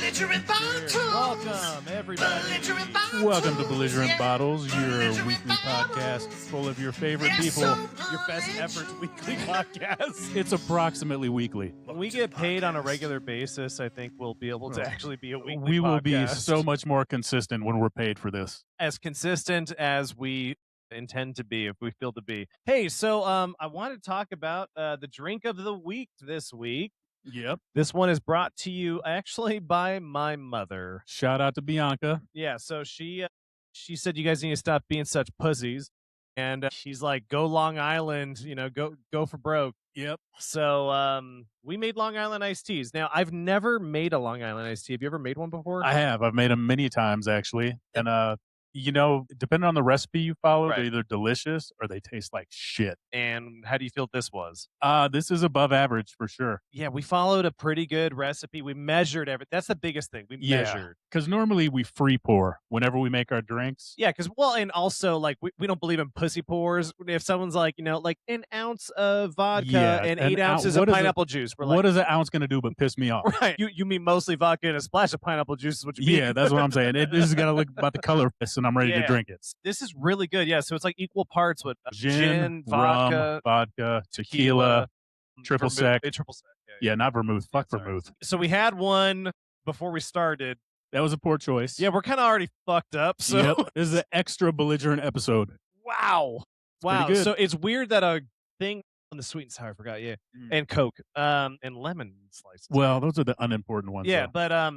Belligerent Bottles. Welcome, everybody. Belligerent Bottles. Welcome to Belligerent Bottles, your Belligerent weekly podcast Bottles. full of your favorite people. Your best efforts weekly podcast. It's approximately weekly. When we get paid on a regular basis, I think we'll be able to actually be a weekly We will be podcast. so much more consistent when we're paid for this. As consistent as we intend to be, if we feel to be. Hey, so I want to talk about the drink of the week this week. Yep. This one is brought to you actually by my mother. Shout out to Bianca. Yeah, so she said you guys need to stop being such pussies, and she's like, go Long Island, go for broke. Yep. So we made Long Island iced teas. Now, I've never made a Long Island iced tea. Have you ever made one before? I have. I've made them many times, actually. And, depending on the recipe you follow, they're either delicious or they taste like shit. And how do you feel this was? This is above average for sure. Yeah, we followed a pretty good recipe. We measured everything. That's the biggest thing. We measured. Because normally we free pour whenever we make our drinks. Yeah, and also, like, we don't believe in pussy pours. If someone's like, like an ounce of vodka and 8 ounces of pineapple juice. We're like, what is an ounce going to do but piss me off? Right. You mean mostly vodka and a splash of pineapple juice is what you mean. Yeah, that's what I'm saying. This is going to look about the color of this, and I'm ready to drink it. This is really good. Yeah, so it's like equal parts with Gin, vodka, vodka, tequila, triple sec. Triple sec. Yeah, not vermouth. Fuck vermouth. So we had one before we started. That was a poor choice. Yeah, we're kind of already fucked up. So yep. This is an extra belligerent episode. Wow. Good. So it's weird that a thing on the sweet and sour, I forgot, and Coke, and lemon slices. Well, those are the unimportant ones. Yeah, though. but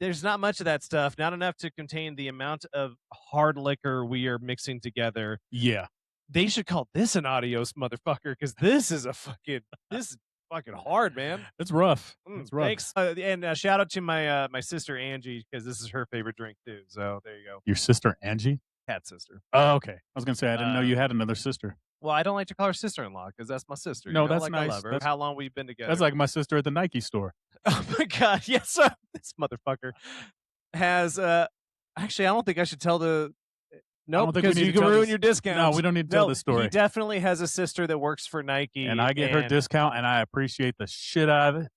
there's not much of that stuff, not enough to contain the amount of hard liquor we are mixing together. Yeah. They should call this an adios, motherfucker, because this is fucking hard, man. It's rough. It's rough. Thanks. And shout out to my sister, Angie, because this is her favorite drink, too. So there you go. Your sister, Angie? Cat sister. Oh, okay. I was going to say, I didn't know you had another sister. Well, I don't like to call her sister-in-law because that's my sister. No, you know? that's like, nice. I love her. How long we've been together? That's like my sister at the Nike store. Oh my God! Yes, this motherfucker has. Actually, I don't think I should tell the. Nope, because you can ruin your discount. No, we don't need to tell this story. He definitely has a sister that works for Nike, and I get her discount, and I appreciate the shit out of it.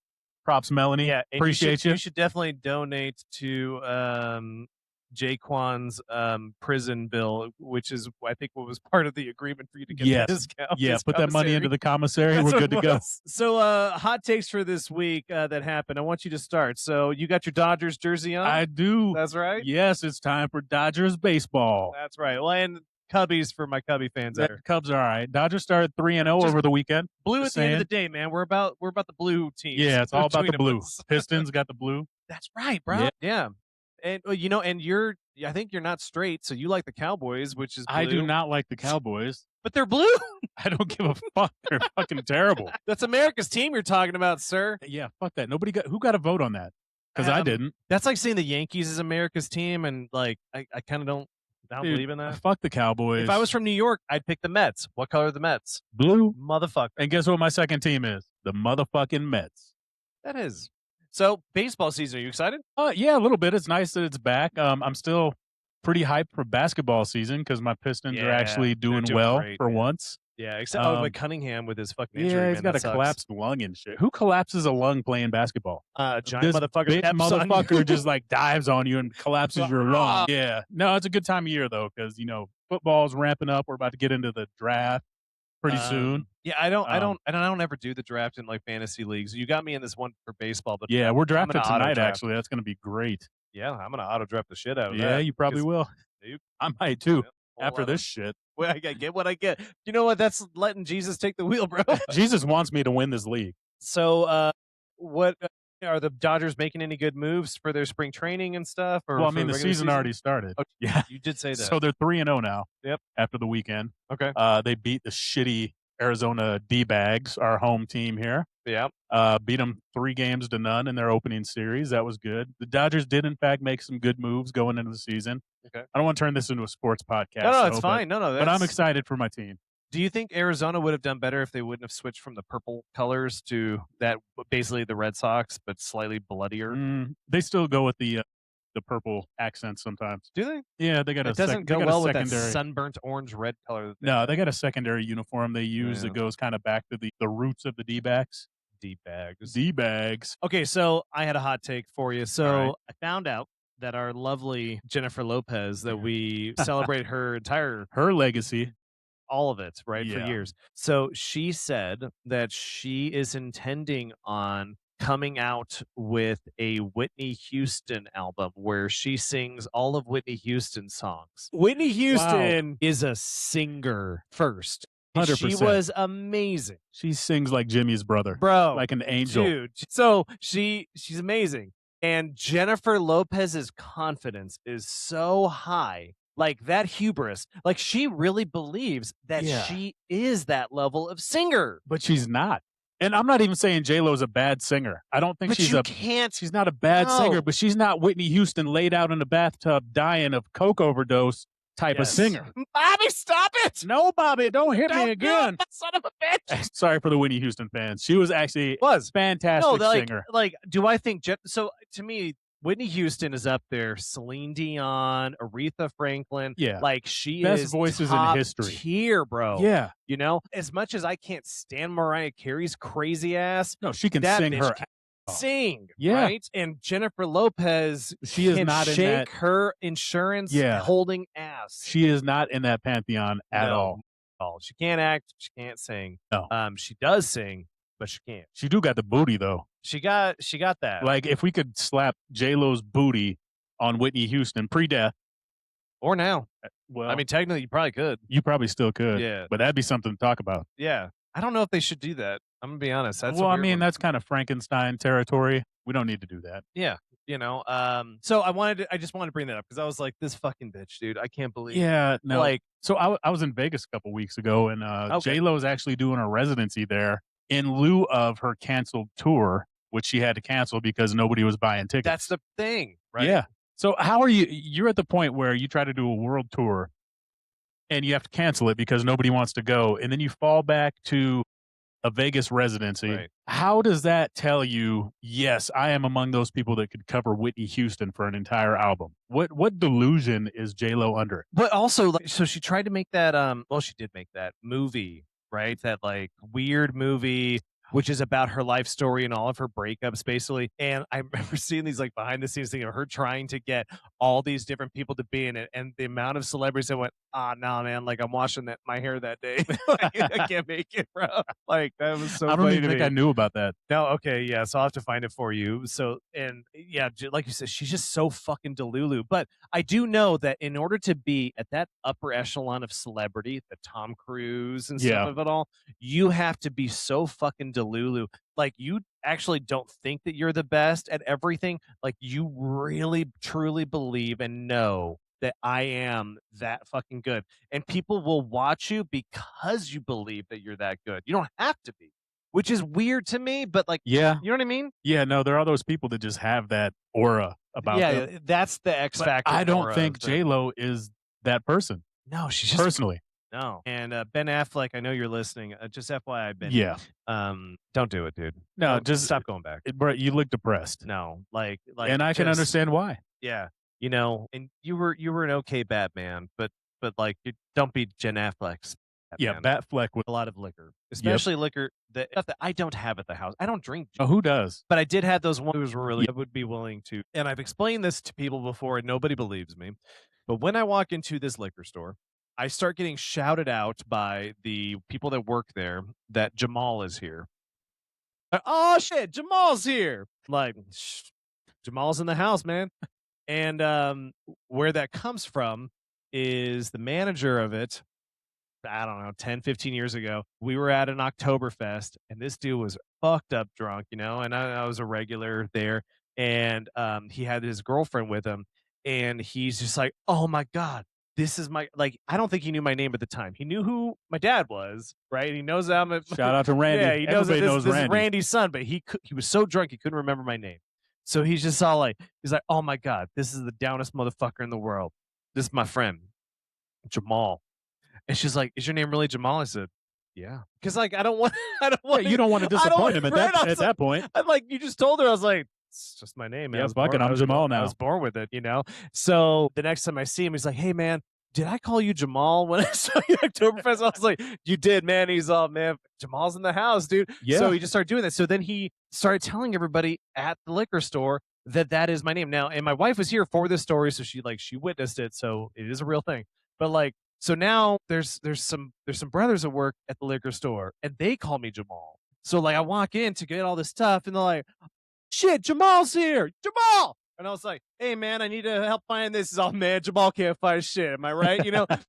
Props, Melanie. Yeah, appreciate you. You should definitely donate to Jaquan's prison bill, which is, I think, what was part of the agreement for you to get the discount. Yeah, put that money into the commissary. That's we're good to go. So, hot takes for this week that happened. I want you to start. So, you got your Dodgers jersey on? I do. That's right. Yes, it's time for Dodgers baseball. That's right. Well, and Cubbies for my Cubby fans there. Cubs are all right. Dodgers started 3-0 over the weekend. Blue at the end of the day, man. We're about the blue teams. Yeah, it's all about the blue. Us. Pistons got the blue. That's right, bro. Yeah. And and I think you're not straight, so you like the Cowboys, which is blue. I do not like the Cowboys. But they're blue. I don't give a fuck. They're fucking terrible. That's America's team you're talking about, sir. Yeah, fuck that. Who got a vote on that? Because I didn't. That's like saying the Yankees is America's team, and like I kind of don't believe in that. Fuck the Cowboys. If I was from New York, I'd pick the Mets. What color are the Mets? Blue. Motherfucker. And guess what my second team is? The motherfucking Mets. That is. So, baseball season, are you excited? Yeah, a little bit. It's nice that it's back. I'm still pretty hyped for basketball season because my Pistons are actually doing well great, for once. Yeah, except but Cunningham with his fucking injury. Yeah, he's got a collapsed lung and shit. Who collapses a lung playing basketball? Giant this motherfucker just like dives on you and collapses your lung. Yeah. No, it's a good time of year though because football's ramping up. We're about to get into the draft pretty soon. Yeah, I don't ever do the draft in like fantasy leagues. You got me in this one for baseball, but yeah, we're drafting tonight. Actually, that's going to be great. Yeah, I'm gonna auto draft the shit out of that. Yeah, you probably will. Dude, I might too. After this shit. Well, I get what I get. You know what? That's letting Jesus take the wheel, bro. Jesus wants me to win this league. So, what are the Dodgers making any good moves for their spring training and stuff? Or well, I mean, the season already started. Oh, yeah, you did say that. So they're 3-0 now. Yep. After the weekend. Okay. They beat the shitty Arizona D-Bags, our home team here. Yeah. Beat them 3-0 in their opening series. That was good. The Dodgers did, in fact, make some good moves going into the season. Okay. I don't want to turn this into a sports podcast. No, it's fine. But I'm excited for my team. Do you think Arizona would have done better if they wouldn't have switched from the purple colors to that, basically the Red Sox, but slightly bloodier? They still go with the purple accents sometimes. Do they? Yeah, they got it doesn't go well with that sunburnt orange red color. No, they got a secondary uniform they use that goes kind of back to the roots of the D-backs. D-bags. D-bags. Okay, so I had a hot take for you. So All right. I found out that our lovely Jennifer Lopez, that we celebrate her entire Her legacy. all of it, right, for Yeah. years. So she said that she is intending on coming out with a Whitney Houston album where she sings all of Whitney Houston's songs. Whitney Houston is a singer first. She 100%. was amazing. She sings like Jimmy's brother. Bro, Like an angel. dude. So she's amazing. And Jennifer Lopez's confidence is so high. Like that hubris. Like she really believes that Yeah. she is that level of singer. But she's not. And I'm not even saying J-Lo's a bad singer. I don't think But she's you can't. she's not a bad No. singer, but she's not Whitney Houston laid out in a bathtub dying of coke overdose type of Yes. singer. Bobby, stop it! No, Bobby, don't hit Don't me do it, again. son of a bitch. Sorry for the Whitney Houston fans. She was actually fantastic No, like, singer. like, do I think so? To me, Whitney Houston is up there. Celine Dion, Aretha Franklin. Yeah. Like she Best is voices in top history. tier, bro. Yeah. You know, as much as I can't stand Mariah Carey's crazy ass, No, she can that sing bitch her can sing. Yeah. Right. And Jennifer Lopez, She is can not in shake that- her insurance Yeah. holding ass. She is not in that pantheon at all. She can't act. She can't sing. No. She does sing, but she can't. She do got the booty though. She got that. Like if we could slap J-Lo's booty on Whitney Houston pre-death. Or now. Well, I mean, technically, you probably could. you probably still could. Yeah. But that'd be something to talk about. Yeah. I don't know if they should do that. I'm going to be honest. That's a Well, I weird mean, one. that's kind of Frankenstein territory. We don't need to do that. Yeah. You know, so I just wanted to bring that up because I was like, this fucking bitch, dude. I can't believe. Yeah, no. Like, so I was in Vegas a couple weeks ago, and Okay. J-Lo's actually doing a residency there in lieu of her canceled tour, which she had to cancel because nobody was buying tickets. that's the thing, right? Yeah. So how are you? You're at the point where you try to do a world tour, and you have to cancel it because nobody wants to go, and then you fall back to a Vegas residency. Right. How does that tell you, yes, I am among those people that could cover Whitney Houston for an entire album? What delusion is J-Lo under? But also, like, so she tried to make that, well, she did make that movie, right? That like weird movie, which is about her life story and all of her breakups, basically. And I remember seeing these like behind the scenes thing of her trying to get all these different people to be in it, and the amount of celebrities that went, nah, man, like I'm washing my hair that day. Like, I can't make it, bro. Like that was so I don't funny even to think me. I knew about that. No, okay, yeah, so I'll have to find it for you. So, and yeah, like you said, she's just so fucking delulu. But I do know that in order to be at that upper echelon of celebrity, the Tom Cruise and Yeah. stuff of it all, you have to be so fucking delulu. Like you actually don't think that you're the best at everything. Like you really, truly believe and know that I am that fucking good. And people will watch you because you believe that you're that good. You don't have to be. Which is weird to me, but like, Yeah. you know what I mean? Yeah, no, there are those people that just have that aura about them. Yeah, that's the X But factor. I don't aura think of the- J-Lo is that person, No, she's just personally. no. And Ben Affleck, I know you're listening. Just FYI, Ben. Yeah. Don't do it, dude. No, Don't- just stop going back. Bro, you look depressed. No, like, And I can just- understand why. Yeah, you know, and you were an okay Batman, but like, don't be Jen Affleck's. Yeah, Batman. Batfleck with A lot of liquor, especially liquor that stuff that I don't have at the house. I don't drink. oh, who does? But I did have those ones who were really, I would be willing to. And I've explained this to people before and nobody believes me. But when I walk into this liquor store, I start getting shouted out by the people that work there that Jamal is here. Oh shit, Jamal's here. Like, Jamal's in the house, man. And where that comes from is the manager of it. I don't know, 10, 15 years ago, we were at an Oktoberfest and this dude was fucked up drunk, you know, and I was a regular there. And he had his girlfriend with him and he's just like, oh my God, this is my, like, I don't think he knew my name at the time. He knew who my dad was, right? He knows that I'm a, Shout out to Randy. yeah, he knows that Everybody knows this is Randy. Randy's son, but he was so drunk he couldn't remember my name. So he's just all like, he's like, oh my God, this is the downest motherfucker in the world. This is my friend, Jamal. And she's like, is your name really Jamal? I said, yeah. Because like, I don't want You don't want to disappoint him at that point. I'm like, you just told her, I was like, it's just my name, man. Yeah, I was fuck it, born- I'm I was Jamal born- now. I was born with it, you know? So the next time I see him, he's like, hey man, did I call you Jamal when I saw you at Oktoberfest? I was like, you did, man. He's all, man, Jamal's in the house, dude. So Yeah. he just started doing that. So then he started telling everybody at the liquor store that that is my name now. And my wife was here for this story, so she witnessed it. So it is a real thing. But like, so now there's some brothers that work at the liquor store, and they call me Jamal. So like, I walk in to get all this stuff, and they're like, shit, Jamal's here, Jamal. And I was like, hey, man, I need to help find this. He's all, man, Jamal can't find shit. Am I right?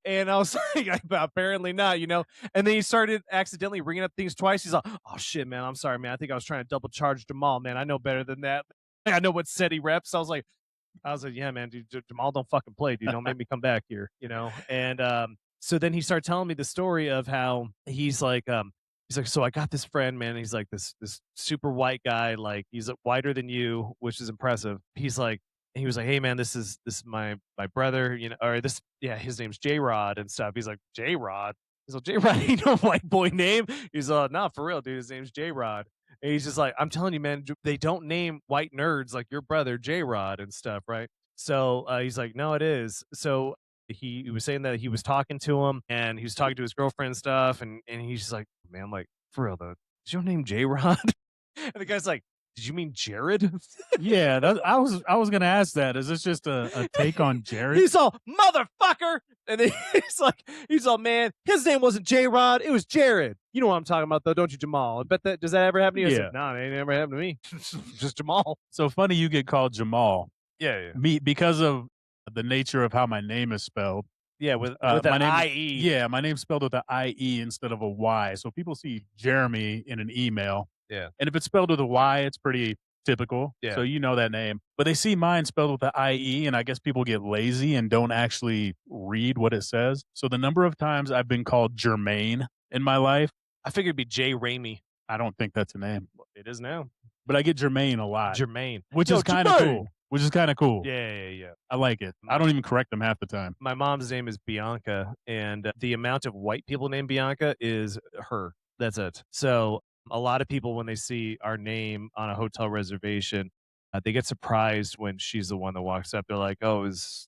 And I was like, apparently not, And then he started accidentally ringing up things twice. He's like, oh, shit, man, I'm sorry, man. I think I was trying to double charge Jamal, man. I know better than that. I know what set he reps. I was like, yeah, man, dude, Jamal don't fucking play, dude. Don't make me come back here. And so then he started telling me the story of how he's like, so I got this friend, man. He's like this super white guy, like he's whiter than you, which is impressive. He was like, hey man, this is my brother, or this, yeah, his name's J Rod and stuff. He's like, J Rod. He's like, J Rod, you know, white boy name. He's nah, for real, dude. His name's J Rod. And he's just like, I'm telling you, man, they don't name white nerds like your brother J Rod and stuff, right? So he's like, no, it is. So he was saying that he was talking to him and he was talking to his girlfriend and stuff, and he's just like, man, like, for real though, is your name J Rod? And the guy's like, did you mean Jared? Yeah, I was gonna ask that. Is this just a take on Jared? He's all, motherfucker. And then he's all, man, his name wasn't J Rod, it was Jared. You know what I'm talking about though, don't you, Jamal? I bet that, does that ever happen to you? I Yeah. said, no, it ain't never happened to me. Just Jamal. So funny you get called Jamal. Yeah. Me, because of the nature of how my name is spelled. Yeah, with My an name, IE. yeah, my name's spelled with an IE instead of a Y. So people see Jeremy in an email. Yeah. And if it's spelled with a Y, it's pretty typical. Yeah. So you know that name. But they see mine spelled with the IE, and I guess people get lazy and don't actually read what it says. So the number of times I've been called Jermaine in my life, I figured it'd be Jay Ramey. I don't think that's a name. It is now. But I get Jermaine a lot. Jermaine. Which Yo, is kind of Jermaine! cool. Which is kind of cool. Yeah. I like it. I don't even correct them half the time. My mom's name is Bianca, and the amount of white people named Bianca is her. That's it. So a lot of people, when they see our name on a hotel reservation, they get surprised when she's the one that walks up. They're like, oh, is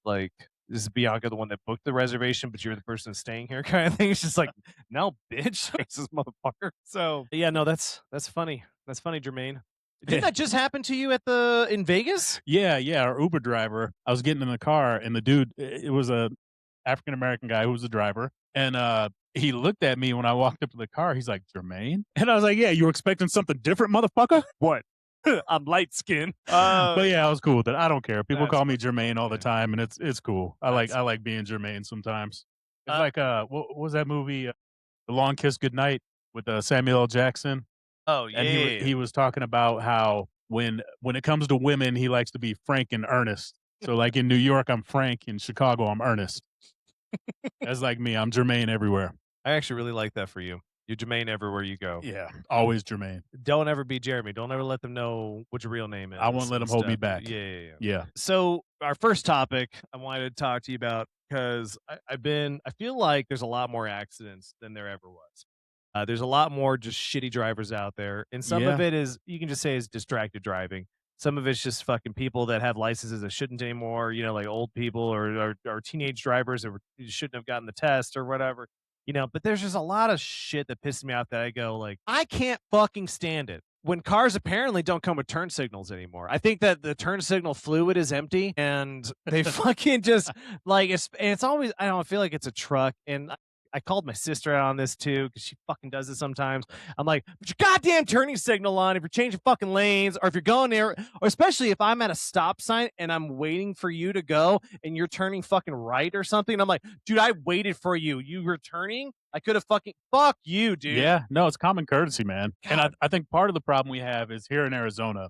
Bianca the one that booked the reservation, but you're the person staying here, kind of thing. It's just like, no, bitch, it's this motherfucker. So yeah, no, that's funny. That's funny, Jermaine. Didn't that just happen to you in Vegas? Yeah. Our Uber driver, I was getting in the car, and the dude, it was a African-American guy who was the driver. And he looked at me when I walked up to the car. He's like, Jermaine? And I was like, yeah, you were expecting something different, motherfucker? What? I'm light skinned. But yeah, I was cool with it. I don't care. People That's call me Jermaine all the time, and it's cool. I like being Jermaine sometimes. It's like what was that movie, The Long Kiss Goodnight with Samuel L. Jackson? Oh yeah. And he was talking about how when it comes to women, he likes to be frank and earnest. So like in New York, I'm Frank. In Chicago, I'm Ernest. That's like me. I'm Jermaine everywhere. I actually really like that for you. You're Jermaine everywhere you go. Yeah, always Jermaine. Don't ever be Jeremy. Don't ever let them know what your real name is. I won't let them hold me back. Yeah. So our first topic I wanted to talk to you about, because I feel like there's a lot more accidents than there ever was. There's a lot more just shitty drivers out there. And some of it is, you can just say, is distracted driving. Some of it's just fucking people that have licenses that shouldn't anymore, like old people or teenage drivers that shouldn't have gotten the test or whatever. But there's just a lot of shit that pisses me off that I go, like, I can't fucking stand it. When cars apparently don't come with turn signals anymore. I think that the turn signal fluid is empty, and they fucking just, like, it's always, I don't feel like it's a truck. And I called my sister out on this too, because she fucking does it sometimes. I'm like, put your goddamn turning signal on if you're changing fucking lanes, or if you're going there, or especially if I'm at a stop sign and I'm waiting for you to go and you're turning fucking right or something. I'm like, dude, I waited for you. You were turning. I could have fucking, fuck you, dude. Yeah, no, it's common courtesy, man. God. And I think part of the problem we have is here in Arizona,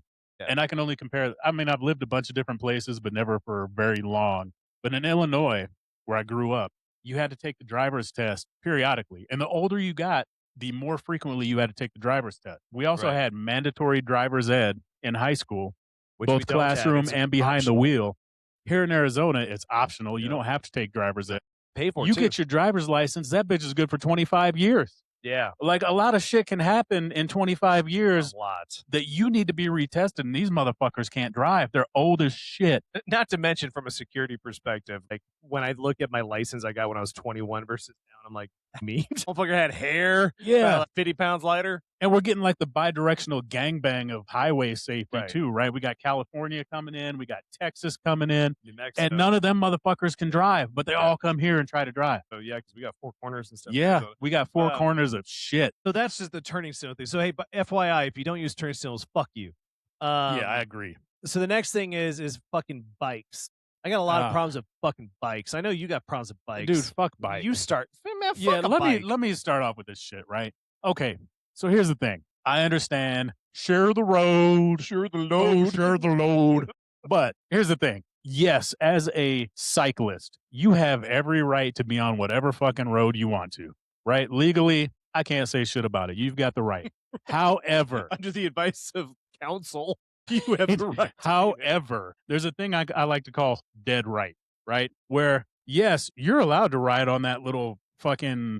and I can only compare, I mean, I've lived a bunch of different places, but never for very long. But in Illinois, where I grew up, you had to take the driver's test periodically. And the older you got, the more frequently you had to take the driver's test. We also had mandatory driver's ed in high school, both classroom and behind the wheel. Here in Arizona, it's optional. You don't have to take driver's ed. Pay for it. You get your driver's license, that bitch is good for 25 years. Yeah. Like, a lot of shit can happen in 25 A years lot. that you need to be retested, and these motherfuckers can't drive. They're old as shit. Not to mention from a security perspective, like when I look at my license I got when I was 21 versus now, I'm like, me? Motherfucker had hair, Yeah. like 50 pounds lighter. And we're getting like the bi-directional gangbang of highway safety Right. too, right? We got California coming in, we got Texas coming in, New Mexico. and none of them motherfuckers can drive, but they all come here and try to drive. So yeah, because we got 4 corners and stuff. Yeah, So, we got 4 corners of shit. so that's just the turning signal thing. So hey, but FYI, if you don't use turning signals, fuck you. Yeah, I agree. So the next thing is fucking bikes. I got a lot of problems with fucking bikes. I know you got problems with bikes. Dude, fuck bikes. You start. Man, fuck Yeah, a bike. let me start off with this shit, right? Okay, so here's the thing. I understand. Share the road. Share the load. Share the load. But here's the thing. Yes, as a cyclist, you have every right to be on whatever fucking road you want to, right? Legally, I can't say shit about it. You've got the right. However, Under the advice of counsel, you have the right. however, there's a thing I like to call dead right? Where, yes, you're allowed to ride on that little fucking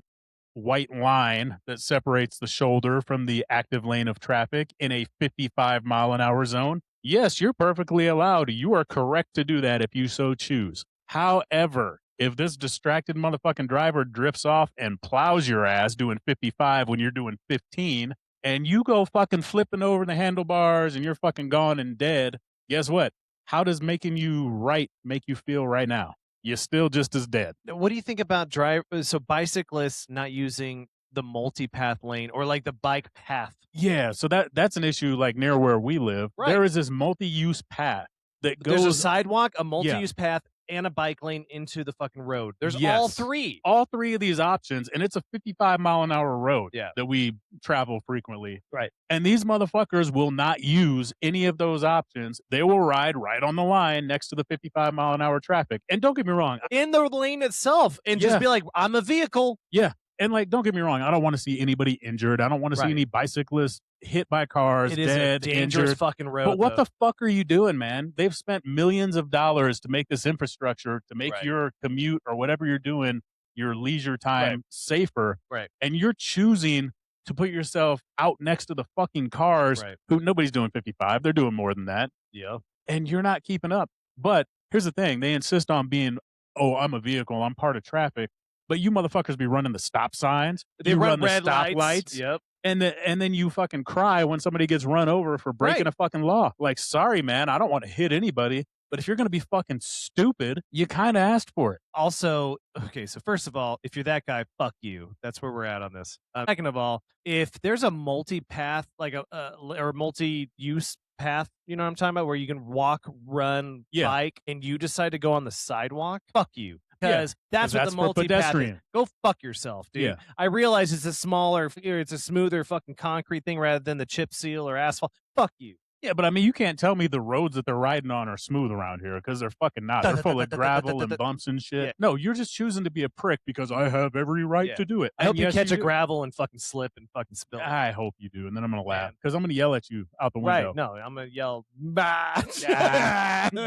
white line that separates the shoulder from the active lane of traffic in a 55-mile-an-hour zone. Yes, you're perfectly allowed. You are correct to do that if you so choose. However, if this distracted motherfucking driver drifts off and plows your ass doing 55 when you're doing 15, and you go fucking flipping over the handlebars and you're fucking gone and dead, guess what? How does making you right make you feel right now? You're still just as dead. What do you think about so bicyclists not using the multi-path lane or like the bike path? Yeah, so that's an issue like near where we live. Right. There is this multi-use path that goes. There's a sidewalk, a multi-use path, and a bike lane into the fucking road. There's all three. All three of these options, and it's a 55-mile-an-hour road Yeah. that we travel frequently. Right. And these motherfuckers will not use any of those options. They will ride right on the line next to the 55-mile-an-hour traffic. And don't get me wrong. In the lane itself, and just be like, I'm a vehicle. Yeah. And like, don't get me wrong, I don't want to see anybody injured. I don't want to see any bicyclists hit by cars, It is dead, a dangerous injured. fucking road. But what the fuck are you doing, man? They've spent millions of dollars to make this infrastructure, to make your commute or whatever you're doing, your leisure time safer. Right. And you're choosing to put yourself out next to the fucking cars who nobody's doing 55. They're doing more than that. Yeah. And you're not keeping up. But here's the thing. They insist on being, oh, I'm a vehicle. I'm part of traffic. But you motherfuckers be running the stop signs. They you run the red stop lights. Yep. And then you fucking cry when somebody gets run over for breaking a fucking law. Like, sorry, man, I don't want to hit anybody. But if you're going to be fucking stupid, you kind of asked for it. Also, okay, so first of all, if you're that guy, fuck you. That's where we're at on this. Second of all, if there's a multi-path, like or multi-use path, you know what I'm talking about, where you can walk, run, bike, and you decide to go on the sidewalk, fuck you. Because that's what the multi-path is. Go fuck yourself, dude. Yeah. I realize it's a smoother fucking concrete thing rather than the chip seal or asphalt. Fuck you. Yeah, but I mean, you can't tell me the roads that they're riding on are smooth around here because they're fucking not. They're full of gravel and bumps and shit. Yeah. No, you're just choosing to be a prick because I have every right to do it. I hope you catch a do. gravel and fucking slip and fucking spill. I hope you do, and then I'm gonna laugh because I'm gonna yell at you out the window. Right? No, I'm gonna yell. Bah!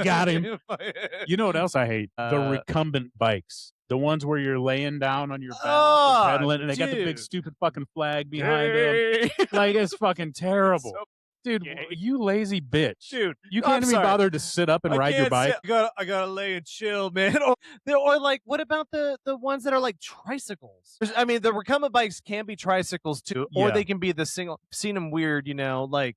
Got him. You know what else I hate? The recumbent bikes. The ones where you're laying down on your back and pedaling, and they got the big stupid fucking flag behind them. Like, it's fucking terrible. Dude, you lazy bitch. Dude, you can't even bother to sit up and ride your bike. I gotta lay and chill, man. Or like, what about the ones that are like tricycles? I mean, the recumbent bikes can be tricycles too, or they can be the single. Seen them weird, you know, like.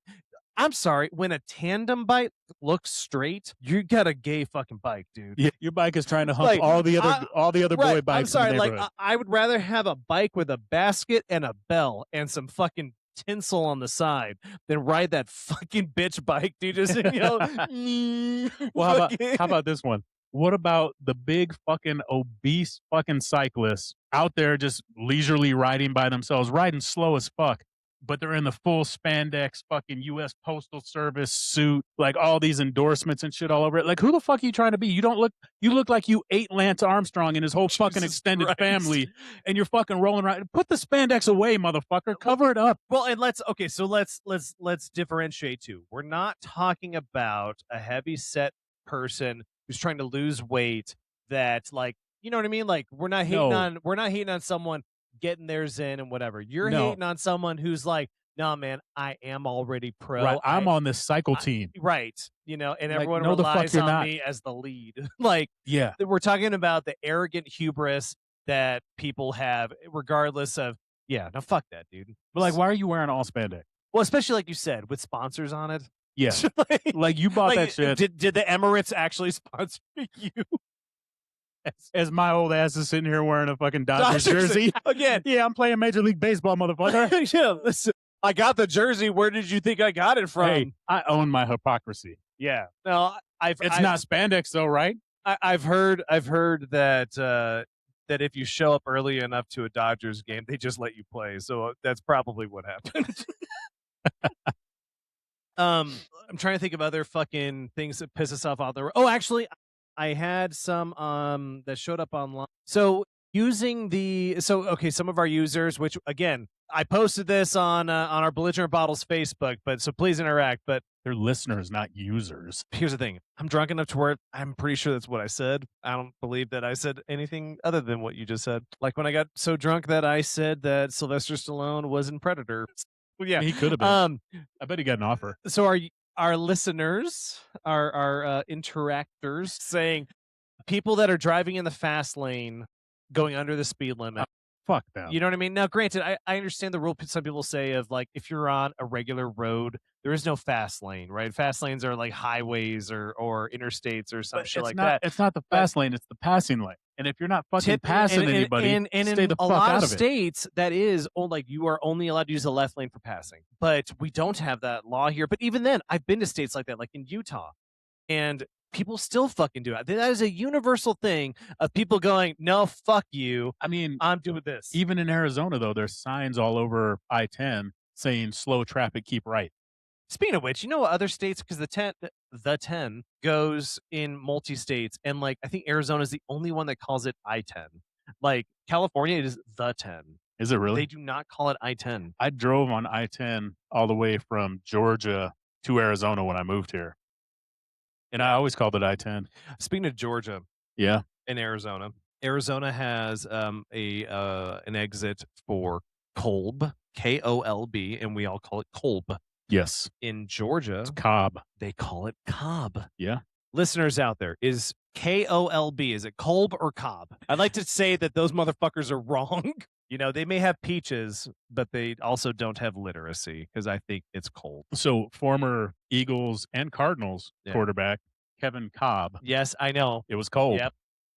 I'm sorry, when a tandem bike looks straight, you got a gay fucking bike, dude. Yeah, your bike is trying to hump all the other boy bikes. I'm sorry, in the like I would rather have a bike with a basket and a bell and some fucking tinsel on the side than ride that fucking bitch bike, dude. Just well, how about this one? What about the big fucking obese fucking cyclists out there just leisurely riding by themselves, riding slow as fuck? But they're in the full spandex fucking U.S. Postal Service suit, like all these endorsements and shit all over it. Like, who the fuck are you trying to be? You look like you ate Lance Armstrong and his whole fucking extended family, and you're fucking rolling around. Put the spandex away, motherfucker. Cover it up. Well, and let's differentiate too. We're not talking about a heavy set person who's trying to lose weight that, like, you know what I mean? Like, we're not hating on someone getting theirs in and whatever. You're No. hating on someone who's like, "No, man, I am already pro. Right. I'm on this cycle team. Right, you know, and Like, everyone no, the fuck relies you're on not. me as the lead." Like, Yeah. we're talking about the arrogant hubris that people have, regardless of, yeah, no, fuck that, dude. But like, why are you wearing all spandex? Well, especially like you said, with sponsors on it. Yeah. Like you bought that shit. Did the Emirates actually sponsor you? As my old ass is sitting here wearing a fucking Dodgers jersey. Again. Yeah, I'm playing Major League Baseball, motherfucker. Yeah, listen, I got the jersey. Where did you think I got it from? Hey, I own my hypocrisy. Yeah. No, It's not spandex though, right? I've heard that that if you show up early enough to a Dodgers game, they just let you play. So that's probably what happened. I'm trying to think of other fucking things that piss us off out there. Oh, actually, I had some that showed up online. So okay, some of our users, which again, I posted this on our Belligerent Bottles Facebook, but so please interact. But they're listeners, not users. Here's the thing: I'm drunk enough to where I'm pretty sure that's what I said. I don't believe that I said anything other than what you just said. Like when I got so drunk that I said that Sylvester Stallone was in Predator. Well, yeah, he could have been. I bet he got an offer. So our listeners, our interactors, saying people that are driving in the fast lane, going under the speed limit. Fuck them. You know what I mean? Now, granted, I understand the rule some people say of like, if you're on a regular road, there is no fast lane, right? Fast lanes are like highways or interstates or some shit like that. It's not the fast lane, it's the passing lane. And if you're not fucking passing anybody, and stay in the a fuck lot out of of it. states, that is, like, you are only allowed to use the left lane for passing. But we don't have that law here. But even then, I've been to states like that, like in Utah. And people still fucking do it. That is a universal thing of people going, "No, fuck you. I mean, I'm doing this." Even in Arizona, though, there's signs all over I-10 saying slow traffic, keep right. Speaking of which, you know what other states, because the 10 goes in multi-states, and like I think Arizona is the only one that calls it I-10. Like California, it is the 10. Is it really? They do not call it I-10. I drove on I-10 all the way from Georgia to Arizona when I moved here. And I always called it I-10. Speaking of Georgia, yeah, and Arizona has an exit for Kolb, Kolb, and we all call it Kolb. Yes. In Georgia, it's Cobb. They call it Cobb. Yeah. Listeners out there, is Kolb, is it Kolb or Cobb? I'd like to say that those motherfuckers are wrong. You know, they may have peaches, but they also don't have literacy, because I think it's Kolb. So former Eagles and Cardinals quarterback Kevin Cobb. Yes, I know. It was Kolb. Yep.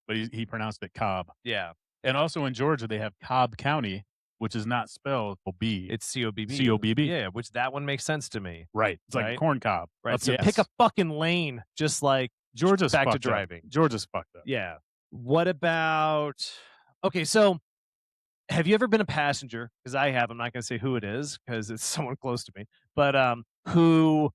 But he pronounced it Cobb. Yeah. And also in Georgia, they have Cobb County, which is not spelled B. It's C-O-B-B. C-O-B-B. Yeah, which that one makes sense to me. Right. It's like corn cob. Right. So pick a fucking lane, just like Georgia's back to fucked up. driving. Georgia's fucked up. Yeah. What about... Okay, so have you ever been a passenger? Because I have. I'm not going to say who it is because it's someone close to me. But who...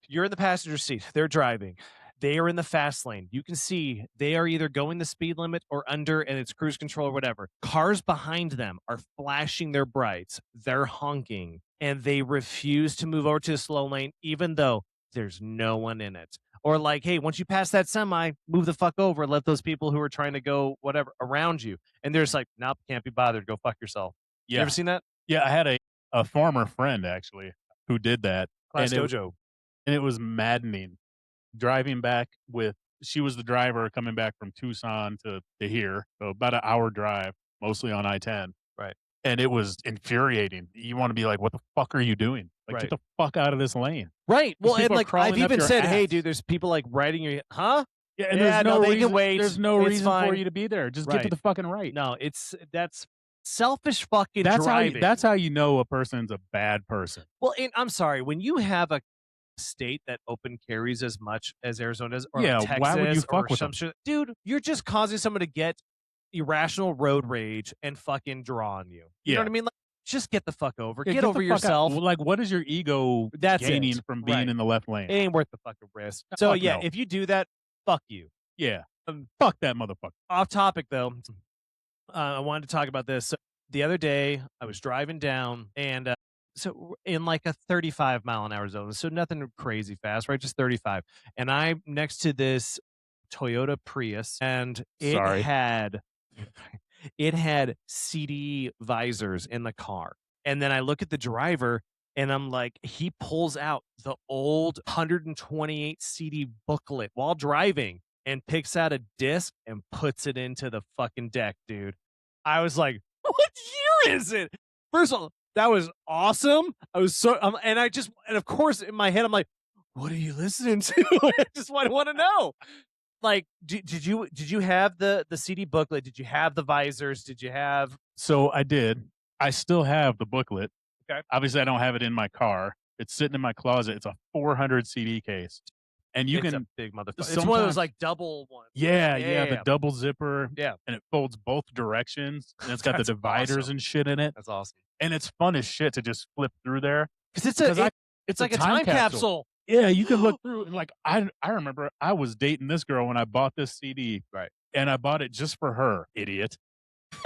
You're in the passenger seat. They're driving. They are in the fast lane. You can see they are either going the speed limit or under, and it's cruise control or whatever. Cars behind them are flashing their brights. They're honking, and they refuse to move over to the slow lane, even though there's no one in it. Or like, hey, once you pass that semi, move the fuck over. Let those people who are trying to go whatever around you. And they're just like, nope, can't be bothered. Go fuck yourself. Yeah. You ever seen that? Yeah, I had a former friend, actually, who did that. Class Dojo. And it was maddening. Driving back she was the driver coming back from Tucson to here. So about an hour drive, mostly on I-10. Right. And it was infuriating. You want to be like, what the fuck are you doing? Like, get the fuck out of this lane. Right. Well, and like, I've even said, ass. hey, dude, there's people like riding your, huh? Yeah, and there's no they reason, can wait. There's no It's reason fine. for you to be there. Just get to the fucking right. No, that's selfish fucking driving. That's how you know a person's a bad person. Well, and I'm sorry, when you have a state that open carries as much as Arizona does, or Texas, why would you fuck with some shit, dude, you're just causing someone to get irrational road rage and fucking draw on you. You know what I mean? Like, just get the fuck over. Get over yourself. Like, what is your ego gaining from being in the left lane? It ain't worth the fucking risk. So yeah, if you do that, fuck you. Yeah. Fuck that motherfucker. Off topic though, I wanted to talk about this. So the other day, I was driving down, and so in like a 35 mile an hour zone, so nothing crazy fast, right? Just 35. And I'm next to this Toyota Prius, and it had It had CD visors in the car. And then I look at the driver and I'm like, he pulls out the old 128 CD booklet while driving and picks out a disc and puts it into the fucking deck, dude. I was like, what year is it? First of all, that was awesome. I was so, and of course, in my head, I'm like, what are you listening to? I just want to know. Like, did you have the CD booklet? Did you have the visors? Did you have? So I did. I still have the booklet. Okay. Obviously, I don't have it in my car. It's sitting in my closet. It's a 400 CD case. And you It's can a big motherfucker. It's one of those like double ones. Yeah, the double zipper. Yeah. And it folds both directions. And it's got the dividers awesome. and shit in it. That's awesome. And it's fun as shit to just flip through there. Because it's like a time time capsule. Yeah, you can look through and like I remember I was dating this girl when I bought this CD. Right. And I bought it just for her. Idiot.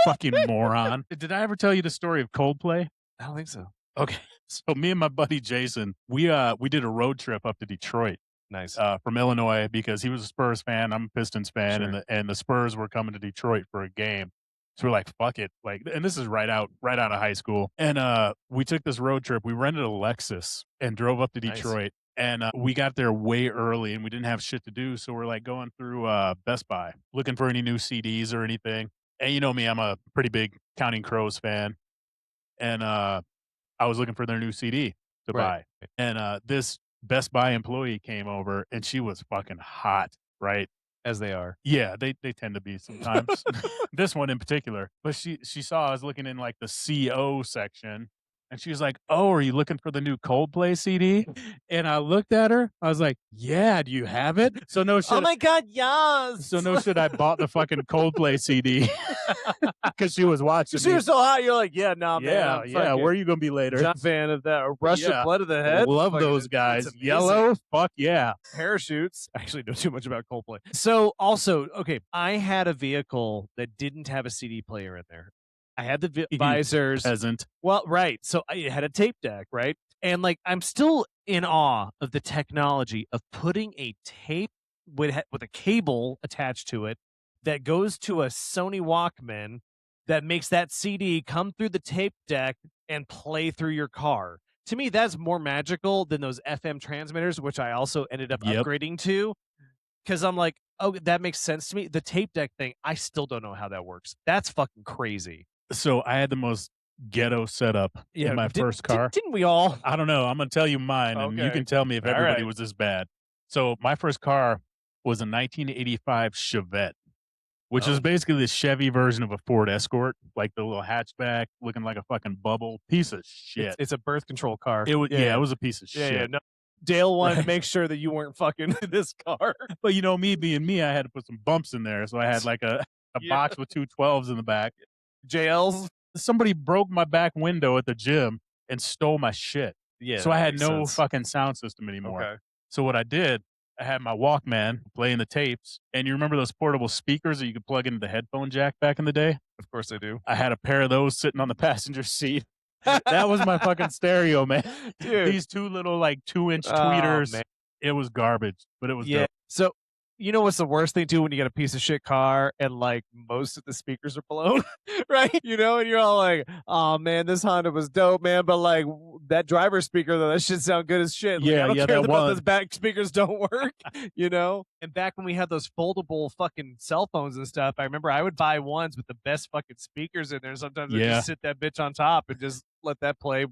Fucking moron. Did I ever tell you the story of Coldplay? I don't think so. Okay. So me and my buddy Jason, we did a road trip up to Detroit. Nice. From Illinois because he was a Spurs fan. I'm a Pistons fan, Sure. and the Spurs were coming to Detroit for a game. So we're like, fuck it. Like, and this is right out of high school. And we took this road trip. We rented a Lexus and drove up to Detroit. And we got there way early and we didn't have shit to do. So we're like going through Best Buy, looking for any new CDs or anything. And you know me, I'm a pretty big Counting Crows fan. And I was looking for their new CD to buy. And this Best Buy employee came over and she was fucking hot, right? As they are. Yeah, they tend to be sometimes. This one in particular. But she saw I was looking in like the CO section and she was like, "Oh, are you looking for the new Coldplay CD?" And I looked at her. I was like, "Yeah, do you have it?" So no shit. Oh my god, yes. So no shit. I bought the fucking Coldplay CD because she was watching. She was so hot. You're like, yeah, nah, man. Yeah. Where are you gonna be later? Not a fan of that. Rush of Blood to the Head. Love those guys. Yellow. Fuck yeah. Parachutes. I actually know too much about Coldplay. So also, okay, I had a vehicle that didn't have a CD player in there. I had the visors. Peasant. Well, right. So I had a tape deck, right? And like, I'm still in awe of the technology of putting a tape with a cable attached to it that goes to a Sony Walkman that makes that CD come through the tape deck and play through your car. To me, that's more magical than those FM transmitters, which I also ended up upgrading to. Because I'm like, oh, that makes sense to me. The tape deck thing, I still don't know how that works. That's fucking crazy. So I had the most ghetto setup in my first car. Didn't we all? I don't know. I'm going to tell you mine, and you can tell me if everybody was this bad. So my first car was a 1985 Chevette, which is basically the Chevy version of a Ford Escort, like the little hatchback looking like a fucking bubble. Piece of shit. It's a birth control car. It was, it was a piece of shit. Yeah, no. Dale wanted to make sure that you weren't fucking this car. But you know, me being me, I had to put some bumps in there. So I had like a box with two 12s in the back. JLs? Somebody broke my back window at the gym and stole my shit. Yeah. So I had no fucking sound system anymore. Okay. So what I did, I had my Walkman playing the tapes. And you remember those portable speakers that you could plug into the headphone jack back in the day? Of course I do. I had a pair of those sitting on the passenger seat. That was my fucking stereo, man. Dude. These two little like 2-inch tweeters. Man. It was garbage, but it was dope. So you know what's the worst thing too when you get a piece of shit car and like most of the speakers are blown, right? You know, and you're all like, "Oh man, this Honda was dope, man," but like that driver speaker though, that shit sound good as shit. Like, I don't care about those back speakers don't work, you know. And back when we had those foldable fucking cell phones and stuff, I remember I would buy ones with the best fucking speakers in there. Sometimes I just sit that bitch on top and just let that play.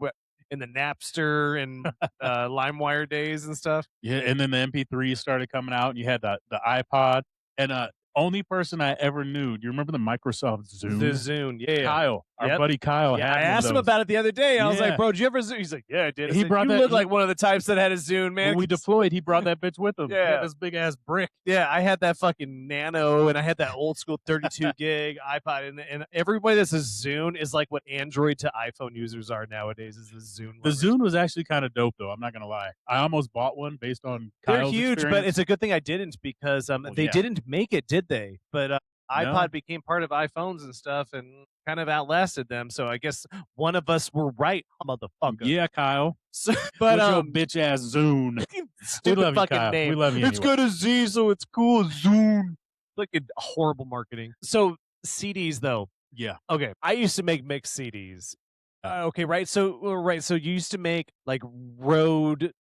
In the Napster and LimeWire days and stuff. Yeah, and then the MP3 started coming out, and you had the iPod. And only person I ever knew, do you remember the Microsoft Zune? The Zune, yeah. Kyle, our buddy Kyle. Yeah, I asked him about it the other day. I was like, "Bro, did you ever Zune?" He's like, "Yeah, I did." I said, you look like one of the types that had a Zune, man. When we deployed, he brought that bitch with him. Yeah, this big ass brick. Yeah, I had that fucking Nano, and I had that old school 32 gig iPod, and everybody that's a Zune is like what Android to iPhone users are nowadays. Is the Zune? The Zune was actually kind of dope, though. I'm not gonna lie. I almost bought one based on Kyle's They're huge, experience. but it's a good thing I didn't because they didn't make it, did they? But iPod became part of iPhones and stuff, and kind of outlasted them. So I guess one of us were right, motherfucker. Yeah, Kyle. So, but your bitch ass Zune. Stupid we love fucking you, Kyle. name. We love you. It's got a Z, so it's cool. Zune. Like horrible marketing. So CDs though, Yeah. Okay, I used to make mixed CDs. Okay, right. So you used to make like road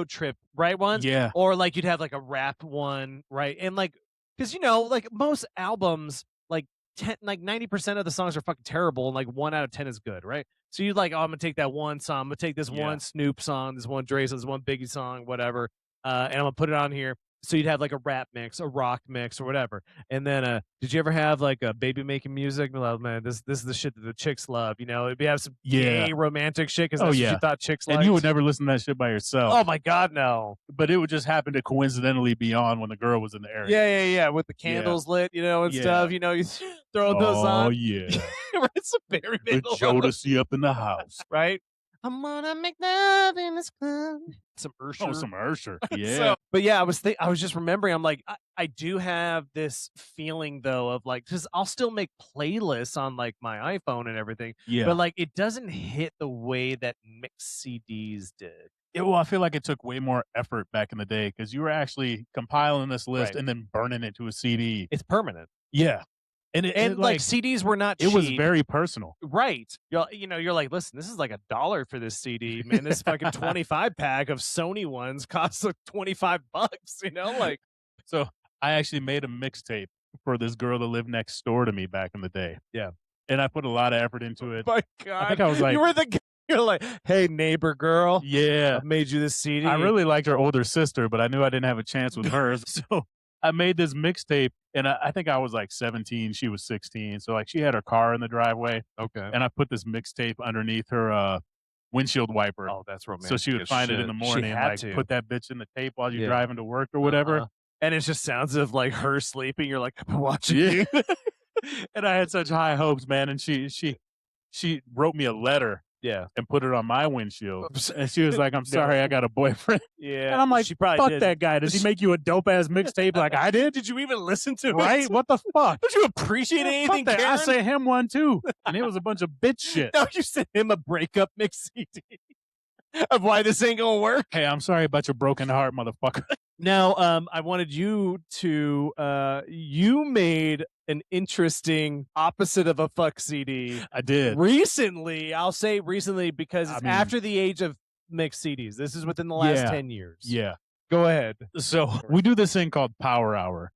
trip right ones, Yeah. or like you'd have like a rap one, right? And like, because like most albums, like 90% of the songs are fucking terrible, and like 1 out of 10 is good, right? So you like, oh, I'm gonna take that one song, I'm gonna take this Yeah. one Snoop song, this one Dre song, this one Biggie song, whatever, and I'm gonna put it on here. So you'd have like a rap mix, a rock mix, or whatever. And then, did you ever have like a baby making music? Oh man, this is the shit that the chicks love. It'd be have some Yeah. gay romantic shit because Oh, that's what you yeah. thought chicks And liked. you would never listen to that shit by yourself. Oh my god, no. But it would just happen to coincidentally be on when the girl was in the area. Yeah. With the candles lit, and Yeah. stuff. You throw those on. Oh, yeah. It's a Barry The Jodeci up in the house. right? I'm gonna make love in this club. Some Ursher. Oh, some Ursher. Yeah. But yeah, I was just remembering. I'm like, I do have this feeling though of like, because I'll still make playlists on like my iPhone and everything. Yeah. But like, it doesn't hit the way that mixed CDs did. Well, I feel like it took way more effort back in the day because you were actually compiling this list Right. and then burning it to a CD. It's permanent. Yeah. And like CDs were not cheap. It was very personal. Right. You're like, listen, this is like $1 for this CD, man. This fucking 25 pack of Sony ones costs like $25, like. So I actually made a mixtape for this girl that lived next door to me back in the day. Yeah. And I put a lot of effort into it. Oh my God. I think I was like, you're like, hey, neighbor girl. Yeah. I made you this CD. I really liked her older sister, but I knew I didn't have a chance with hers. So I made this mixtape, and I think I was like 17. She was 16. So like she had her car in the driveway. Okay. And I put this mixtape underneath her windshield wiper. Oh, that's romantic. So she would find it in the morning and like put that bitch in the tape while you're driving to work or whatever. And it's just sounds of like her sleeping. You're like, I've been watching Yeah. you. And I had such high hopes, man. And she wrote me a letter. Yeah. And put it on my windshield. And she was like, I'm sorry, I got a boyfriend. Yeah. And I'm like, she probably fuck did. that guy. Does he make you a dope ass mixtape like I did? Did you even listen to it? Right? What the fuck? Did you appreciate anything, Fuck that. I Karen? sent him one too. And it was a bunch of bitch shit. No, you sent him a breakup mix CD of why this ain't gonna work. Hey, I'm sorry about your broken heart, motherfucker. Now, I wanted you to, you made an interesting opposite of a fuck CD. I did. Recently, I'll say recently because it's after the age of mixed CDs. This is within the last 10 years. Yeah. Go ahead. So we do this thing called Power Hour.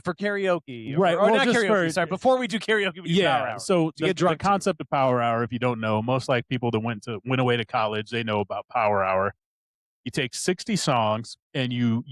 For karaoke. Right. Or Well, not just karaoke. Sorry. Before we do karaoke, we do Power Hour. So get drunk the concept of Power Hour, if you don't know, most like people that went away to college, they know about Power Hour. You take 60 songs and you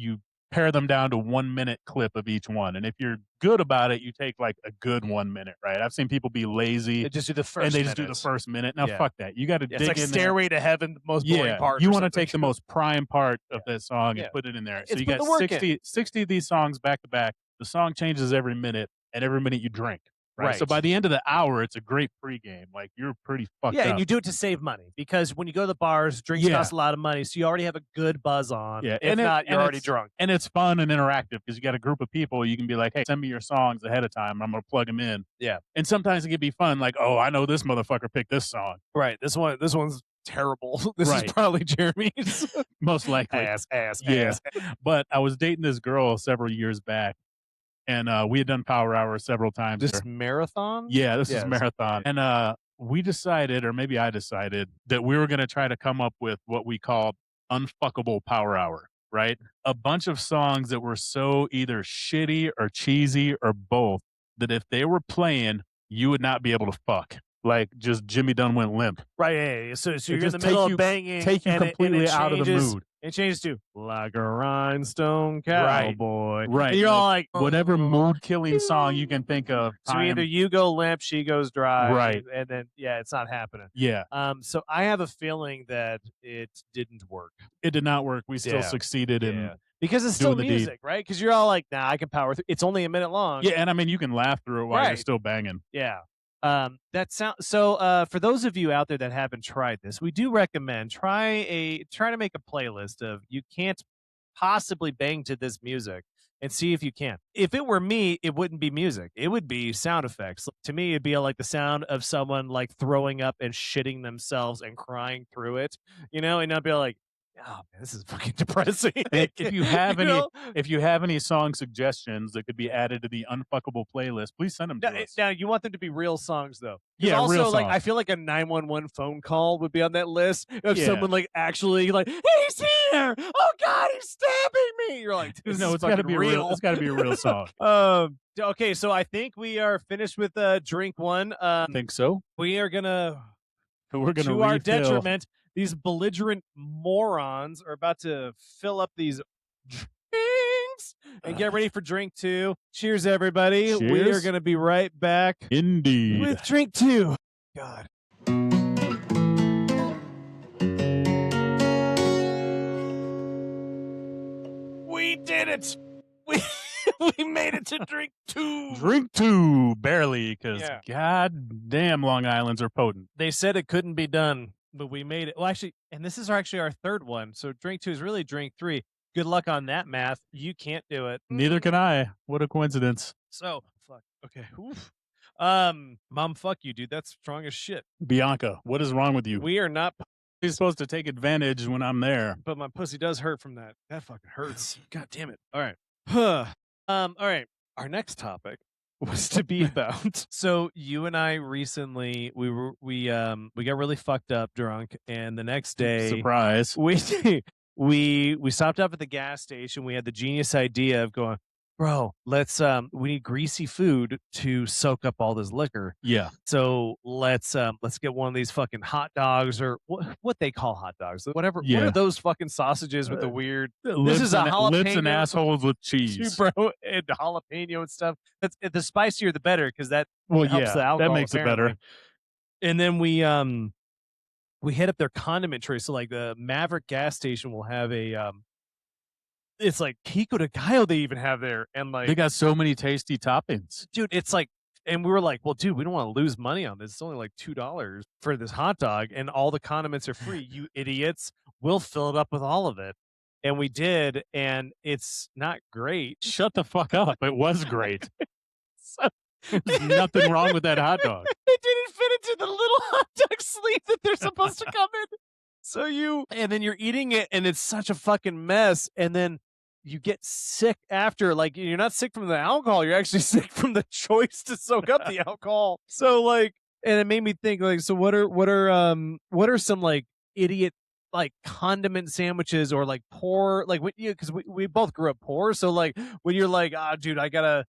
pare them down to 1 minute clip of each one. And if you're good about it, you take like a good 1 minute, right? I've seen people be lazy. They just do the first and they minute. just do the first minute. Now, fuck that. You got to dig it's like in Stairway to Heaven, the most boring part. You want to take the most prime part of that song and put it in there. So It's you put got the work 60 of these songs back to back. The song changes every minute, and every minute you drink. Right. So Right. by the end of the hour, it's a great pregame. Like you're pretty fucked up. Yeah, and you do it to save money because when you go to the bars, drinks cost a lot of money, so you already have a good buzz on. Yeah, If not, you're already drunk. And it's fun and interactive because you got a group of people. You can be like, hey, send me your songs ahead of time. I'm going to plug them in. Yeah. And sometimes it can be fun. Like, oh, I know this motherfucker picked this song. Right. This one's terrible. This is probably Jeremy's. Most likely. ass. But I was dating this girl several years back. And we had done Power Hour several times. This marathon? Yeah, this is marathon. And we decided, or maybe I decided, that we were going to try to come up with what we called unfuckable Power Hour, right? A bunch of songs that were so either shitty or cheesy or both that if they were playing, you would not be able to fuck. Like just Jimmy Dunn went limp. Right. Yeah. So you're in just the middle take of banging. Take you and completely it out of the changes- mood. It changes to like a rhinestone cowboy. Right. And you're all like, whatever mood killing song you can think of. So either you go limp, she goes dry. Right. And then, it's not happening. Yeah. So I have a feeling that it didn't work. It did not work. We still succeeded in because it's still doing the deed. music, right? Because you're all like, nah, I can power through. It's only a minute long. Yeah, and I mean you can laugh through it while you're Right. still banging. Yeah. That sound so for those of you out there that haven't tried this, we do recommend try to make a playlist of you can't possibly bang to this music and see if you can. If it were me, it wouldn't be music. It would be sound effects. To me, it'd be like the sound of someone like throwing up and shitting themselves and crying through it, and I'd be like, Oh man, this is fucking depressing. If you have You any, know? if you have any song suggestions that could be added to the unfuckable playlist, please send them Now, to us. now you want them to be real songs though, because Yeah, real also like I songs. feel like a 911 phone call would be on that list of Yeah. someone like actually like he's here. Oh God, he's stabbing me. You're like, this No, is it's got to fucking be a real. real. It's got to be a real song. Okay, so I think we are finished with drink one. Think so? We are gonna, We're gonna to our refill. detriment, these belligerent morons are about to fill up these drinks and get ready for drink two. Cheers, everybody. We are Cheers. gonna be right back Indeed. with drink two. God. We did it. We we made it to drink two. Drink two, barely, because Yeah. god damn Long Island's are potent. They said it couldn't be done, but we made it. Well, actually, and this is actually our third one. So drink two is really drink three. Good luck on that math. You can't do it. Neither can I. What a coincidence. So fuck. Okay. Oof. Mom, fuck you, dude. That's strong as shit. Bianca, what is wrong with you? We are not. You're supposed to take advantage when I'm there. But my pussy does hurt from that. That fucking hurts. God damn it. All right. All right. Our next topic was to be about. So you and I recently we got really fucked up drunk, and the next day Surprise. we stopped up at the gas station. We had the genius idea of going, bro, let's we need greasy food to soak up all this liquor. Yeah. So let's get one of these fucking hot dogs, or what they call hot dogs, whatever. Yeah. What are those fucking sausages with the weird Lips is a lips and jalapeno. assholes with cheese. bro, and jalapeno and stuff? That's the spicier the better, because that Well, helps the yeah, alcohol, that makes it apparently. better. And then we hit up their condiment tray. So like the Maverick gas station will have a it's like Pico de Gallo they even have there, and like They got so many tasty toppings. dude, it's like, and we were like, well, dude, we don't want to lose money on this. It's only like $2 for this hot dog, and all the condiments are free. You idiots. We'll fill it up with all of it. And we did, and it's not great. Shut the fuck up. It was great. So There's nothing wrong with that hot dog. it didn't fit into the little hot dog sleeve that they're supposed to come in. So and then you're eating it, and it's such a fucking mess. And then you get sick after. Like, you're not sick from the alcohol, you're actually sick from the choice to soak up the alcohol. So like, and it made me think, like, so what are some like idiot like condiment sandwiches, or like poor, like, because we both grew up poor. So like when you're like, dude, I gotta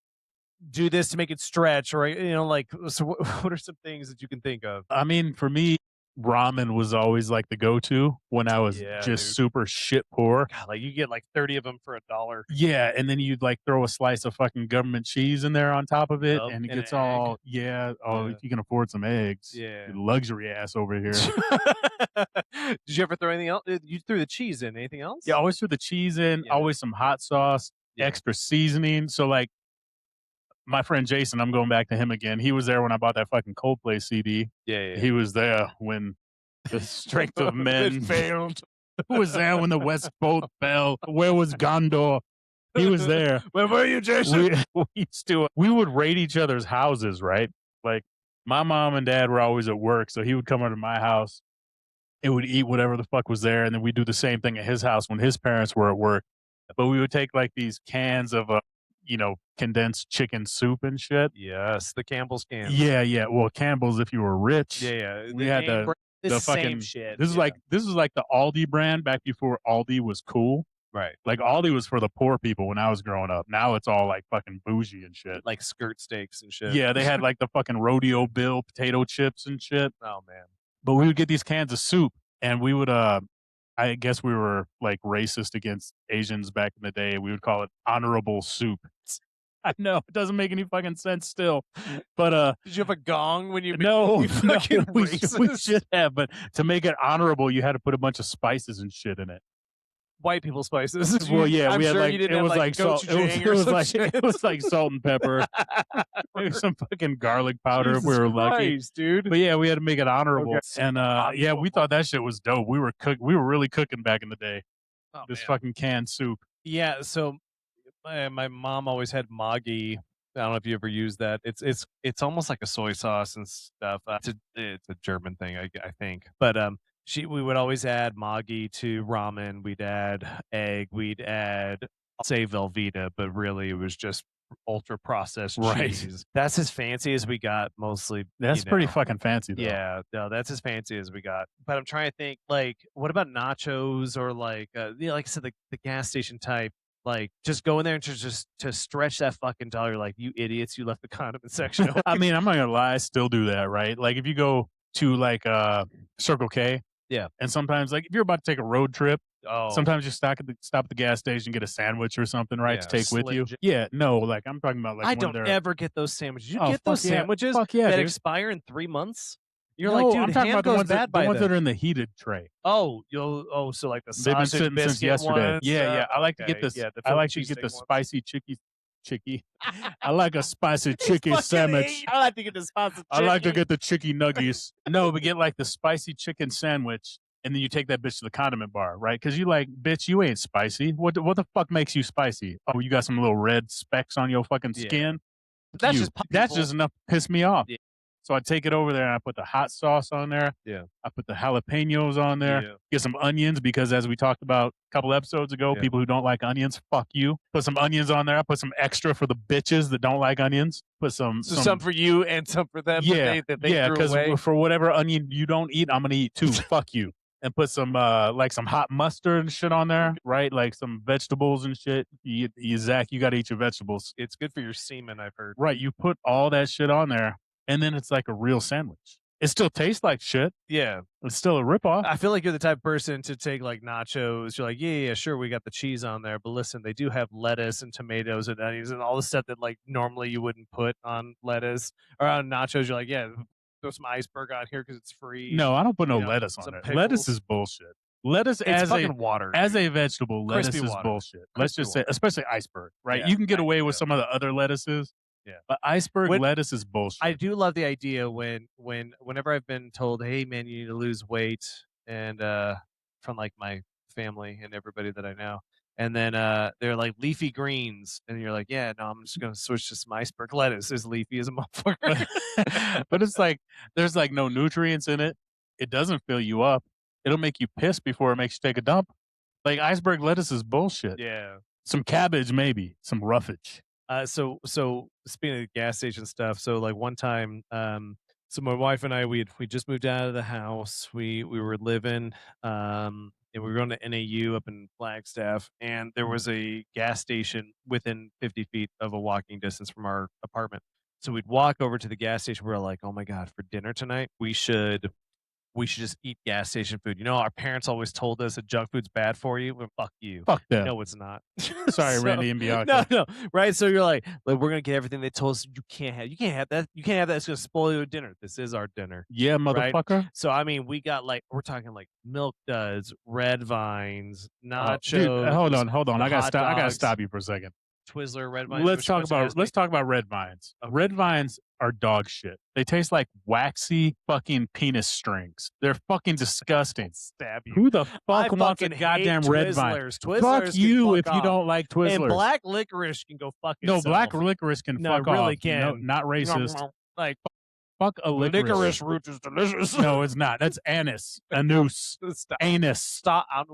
do this to make it stretch, or like, so what are some things that you can think of? I mean, for me, ramen was always like the go-to when I was Yeah, just dude. super shit poor. God, like you get like 30 of them for $1. Yeah, and then you'd like throw a slice of fucking government cheese in there on top of it, Yup, and it and gets an egg. all Yeah. if you can afford some eggs. Yeah. You luxury ass over here. Did you ever throw anything else? You threw the cheese in. Anything else? Yeah, always threw the cheese in, Yeah. always some hot sauce, Yeah. extra seasoning. So like my friend Jason, I'm going back to him again. He was there when I bought that fucking Coldplay CD. Yeah. He was there when the strength of men It failed. Who was there when the West boat fell? Where was Gondor? He was there. Where were you, Jason? We would raid each other's houses, right? Like my mom and dad were always at work, so he would come over to my house and would eat whatever the fuck was there, and then we'd do the same thing at his house when his parents were at work. But we would take like these cans of condensed chicken soup and shit. Yes, the Campbell's cans. Yeah. Well, Campbell's if you were rich. Yeah. We had the same fucking shit. This is like the Aldi brand back before Aldi was cool. right, Like Aldi was for the poor people when I was growing up. Now it's all like fucking bougie and shit. like skirt steaks and shit. Yeah, they had like the fucking rodeo bill potato chips and shit. Oh man. But we would get these cans of soup, and we would I guess we were like racist against Asians back in the day. We would call it honorable soup. I know it doesn't make any fucking sense still, but Did you have a gong when you? no, you fucking we racist? should have. But to make it honorable, you had to put a bunch of spices and shit in it. White people spices. Well, yeah, I'm we had sure like you didn't it have was like salt. gochujang It or was some like shit. it was like salt and pepper, maybe some fucking garlic powder if we Jesus were lucky. Christ, dude. But yeah, we had to make it honorable, Okay. and yeah, we thought that shit was dope. We were really cooking back in the day. Oh, This man. fucking canned soup. Yeah, so my mom always had Maggi. I don't know if you ever used that. It's almost like a soy sauce and stuff. It's a German thing, I think. But We would always add Maggi to ramen. We'd add egg. We'd add, I'll say Velveeta, but really it was just ultra processed Right. cheese. That's as fancy as we got, mostly. That's pretty fucking fancy, though. Yeah, no, that's as fancy as we got. But I'm trying to think, like, what about nachos or like, like I said, the gas station type. Like, just go in there and just to stretch that fucking dollar. Like, you idiots, you left the condiment section open. I mean, I'm not gonna lie, I still do that, right? Like, if you go to like Circle K, Yeah. and sometimes like if you're about to take a road trip, Oh, sometimes you stop at the gas station, get a sandwich or something, right, yeah, to take with Slim you. Jim. Yeah, no, like I'm talking about like I when don't they're ever get those sandwiches. You oh get those sandwiches fuck yeah, that dude. expire in 3 months? You're like, No, dude, I'm talking ham about the goes ones bad by that then. are in the heated tray. So like the They've been sausage sitting since biscuit yesterday. ones? Yeah, yeah. I like to get Okay, this. yeah, the I Philly like to get cheesesteak the ones. spicy chicky. I like a spicy He's chicky fucking sandwich. I like to get the sausage I like to chicken. get the chicky nuggies. No, but get like the spicy chicken sandwich, and then you take that bitch to the condiment bar, right? Because you like, bitch, you ain't spicy. What the fuck makes you spicy? Oh, you got some little red specks on your fucking Yeah. skin. But that's just That's just enough to piss me off. Yeah. So I take it over there and I put the hot sauce on there. Yeah. I put the jalapenos on there. Yeah. Get some onions because, as we talked about a couple episodes ago, Yeah. people who don't like onions, fuck you. Put some onions on there. I put some extra for the bitches that don't like onions. Put some for you and some for them yeah, that they threw because away. for whatever onion you don't eat, I'm gonna eat too. Fuck you. And put some like some hot mustard and shit on there, right? Like some vegetables and shit. Zach, you got to eat your vegetables. It's good for your semen, I've heard. Right, you put all that shit on there, and then it's like a real sandwich. It still tastes like shit. Yeah. It's still a ripoff. I feel like you're the type of person to take like nachos. You're like, yeah, sure, we got the cheese on there, but listen, they do have lettuce and tomatoes and onions and all the stuff that like normally you wouldn't put on lettuce or on nachos. You're like, yeah, throw some iceberg on here because it's free. No, I don't put no You know, lettuce on some it. pickles. Lettuce is bullshit. Lettuce It's as fucking water. as a vegetable, lettuce Crispy is water. bullshit. Let's Crispy just say, especially iceberg, right? Yeah, You can get away with yeah. some of the other lettuces. Yeah. But iceberg lettuce is bullshit. I do love the idea whenever I've been told, hey man, you need to lose weight, and from like my family and everybody that I know. And then they're like leafy greens, and you're like, yeah, no, I'm just gonna switch to some iceberg lettuce. As leafy as a motherfucker. But it's like there's like no nutrients in it. It doesn't fill you up. It'll make you piss before it makes you take a dump. Like iceberg lettuce is bullshit. Yeah. Some cabbage, maybe some roughage. So speaking of gas station stuff, so like one time, so my wife and I we just moved out of the house. We were living, and we were going to NAU up in Flagstaff, and there was a gas station within 50 feet of a walking distance from our apartment. So we'd walk over to the gas station. We were like, oh my god, for dinner tonight, we should just eat gas station food. You know, our parents always told us that junk food's bad for you. Well, fuck you. Fuck them. No, it's not. Sorry, Randy and Bianca. No, right? So you're like, we're gonna get everything they told us you can't have that. You can't have that. It's gonna spoil your dinner. This is our dinner. Yeah, motherfucker. Right? So I mean, we got like we're talking like milk duds, red vines, nachos. Dude, hold on. I gotta dogs, stop you for a second. Twizzler, red vines. Let's talk about red vines. Okay. Red vines are dog shit. They taste like waxy fucking penis strings. They're fucking disgusting. Stab you. Who the fuck wants a fucking goddamn hate red vine? Twizzlers Fuck you if you off. don't like Twizzlers. And black licorice can go fuck No, itself. black licorice can No, fuck it really off. can. No, not racist. Like Fuck a licorice. root is delicious. No, it's not. That's anise. Anus. Stop. Anus.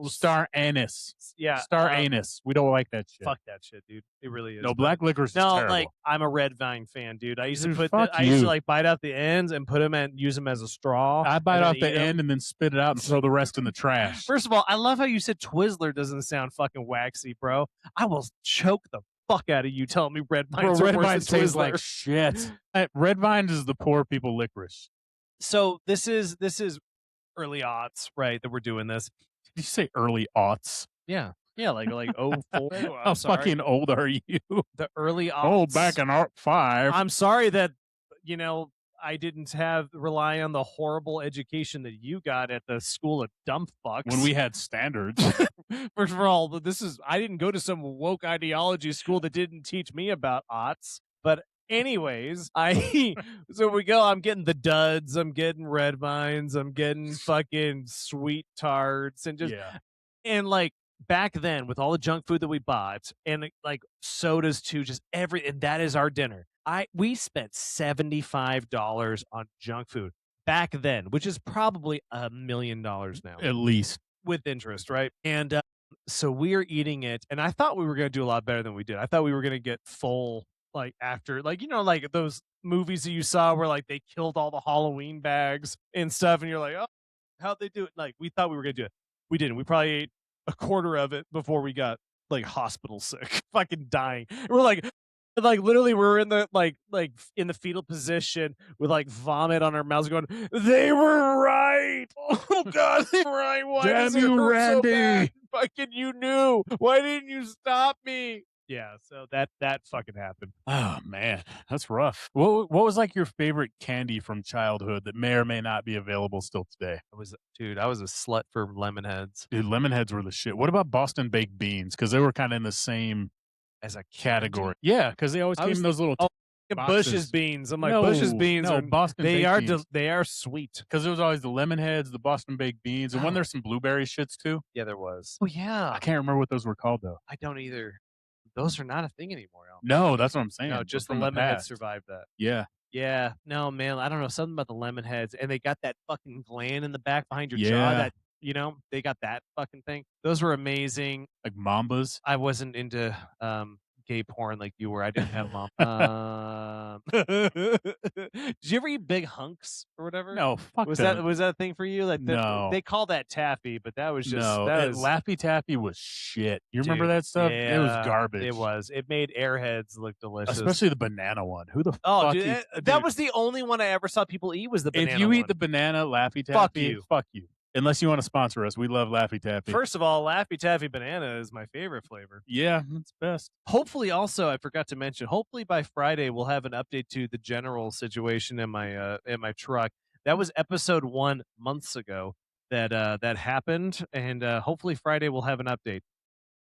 Star anise. Yeah. Star anus. We don't like that shit. Fuck that shit, dude. It really is. No, black licorice is terrible. like I'm a red vine fan, dude. I used to Dude, put fuck used to you. like bite out the ends and put them and use them as a straw. I bite and off then the eat 'em. end and then spit it out and throw the rest in the trash. First of all, I love how you said Twizzler doesn't sound fucking waxy, bro. I will choke the fuck out of you telling me red vines Bro, are red worse vines than taste Twizzler. like shit. Red vine is the poor people licorice. So this is early aughts, right? That we're doing this. Did you say early aughts? Yeah, like 04. How fucking old are you? The early aughts. Oh, back in '05. I'm sorry that I didn't rely on the horrible education that you got at the school of dumb fucks. When we had standards. First of all, I didn't go to some woke ideology school that didn't teach me about aughts. But anyways, so we go, I'm getting the duds, I'm getting red vines, I'm getting fucking sweet tarts and and like back then with all the junk food that we bought and like sodas too, and that is our dinner. We spent $75 on junk food. back then, which is probably $1 million now At least. with interest, right? And so we're eating it, and I thought we were going to do a lot better than we did. I thought we were going to get full, like after, like, you know, like those movies that you saw where like they killed all the Halloween bags and stuff, and you're like, oh, how'd they do it? Like we thought we were going to do it. We didn't. We probably ate a quarter of it before we got like hospital sick, fucking dying. And we're like literally we're in the like in the fetal position with like vomit on our mouths going, they were right. Oh god, they were right. Why Damn does it you, hurt so bad? Randy. Fucking you knew. Why didn't you stop me? Yeah, so that fucking happened. Oh man, that's rough. What was like your favorite candy from childhood that may or may not be available still today? I was a slut for lemon heads Dude, lemon heads were the shit. What about Boston baked beans? Because they were kind of in the same as a category. Yeah, because they always I came was in those little Bush's boxes. beans. I'm like, No, Bush's beans no, are Boston they baked are beans. they are sweet. Because there was always the lemon heads, the Boston baked beans, and when Oh. there's some blueberry shits too. Yeah, there was. Oh yeah. I can't remember what those were called though. I don't either. Those are not a thing anymore. Al. No, that's what I'm saying. No, But just the from lemon heads past. survived that. Yeah. Yeah. No, man, I don't know. Something about the lemon heads. And they got that fucking gland in the back behind your jaw Yeah. that, you know, they got that fucking thing. Those were amazing. Like Mambas. I wasn't into gay porn like you were. I didn't have mom. Did you ever eat big hunks or whatever? No, fuck Was them. that was that a thing for you? Like No. they call that taffy, but that was just No, that and was Laffy Taffy was shit. You remember dude, that stuff? It was yeah, garbage. It was. It made airheads look delicious. Especially the banana one. Who the Oh, fuck dude, eats- that dude, was the only one I ever saw people eat was the banana if you eat one. the banana Laffy Taffy, Fuck you. fuck you. Unless you want to sponsor us. We love Laffy Taffy. First of all, Laffy Taffy banana is my favorite flavor. Yeah, that's best. Hopefully, also, I forgot to mention, hopefully by Friday we'll have an update to the general situation in my truck. That was episode 1 months ago that happened, and hopefully Friday we'll have an update.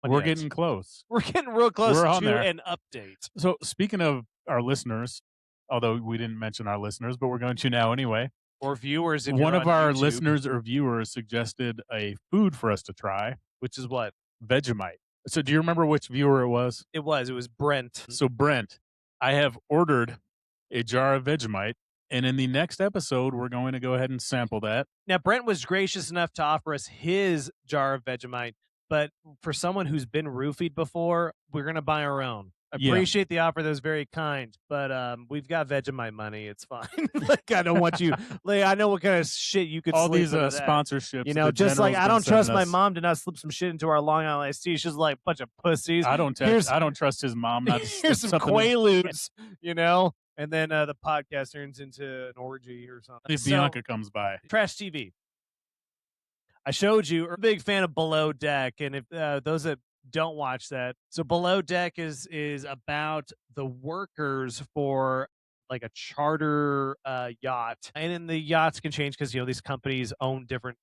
But We're yet, getting close. we're getting real close We're on to there. an update. So speaking of our listeners, although we didn't mention our listeners, but we're going to now anyway. Or viewers, if One you're of on our YouTube, listeners or viewers suggested a food for us to try, which is what Vegemite. So do you remember which viewer it was? it was Brent. So Brent, I have ordered a jar of Vegemite, and in the next episode, we're going to go ahead and sample that. Now, Brent was gracious enough to offer us his jar of Vegemite, but for someone who's been roofied before, we're going to buy our own. I Yeah. appreciate the offer. That was very kind, but we've got Vegemite money. It's fine. Like, I don't want you. Like, I know what kind of shit you could All sleep these into that. sponsorships. You know, the just like General's I been don't trust sending my us. mom to not slip some shit into our Long Island iced tea. She's like a bunch of pussies. I don't trust his mom not to slip Here's some something in- Quaaludes, you know, and then the podcast turns into an orgy or something. if Bianca comes by. Trash TV. I showed you. I'm a big fan of Below Deck, and if those that don't watch that, so Below Deck is about the workers for like a charter yacht, and then the yachts can change because these companies own different.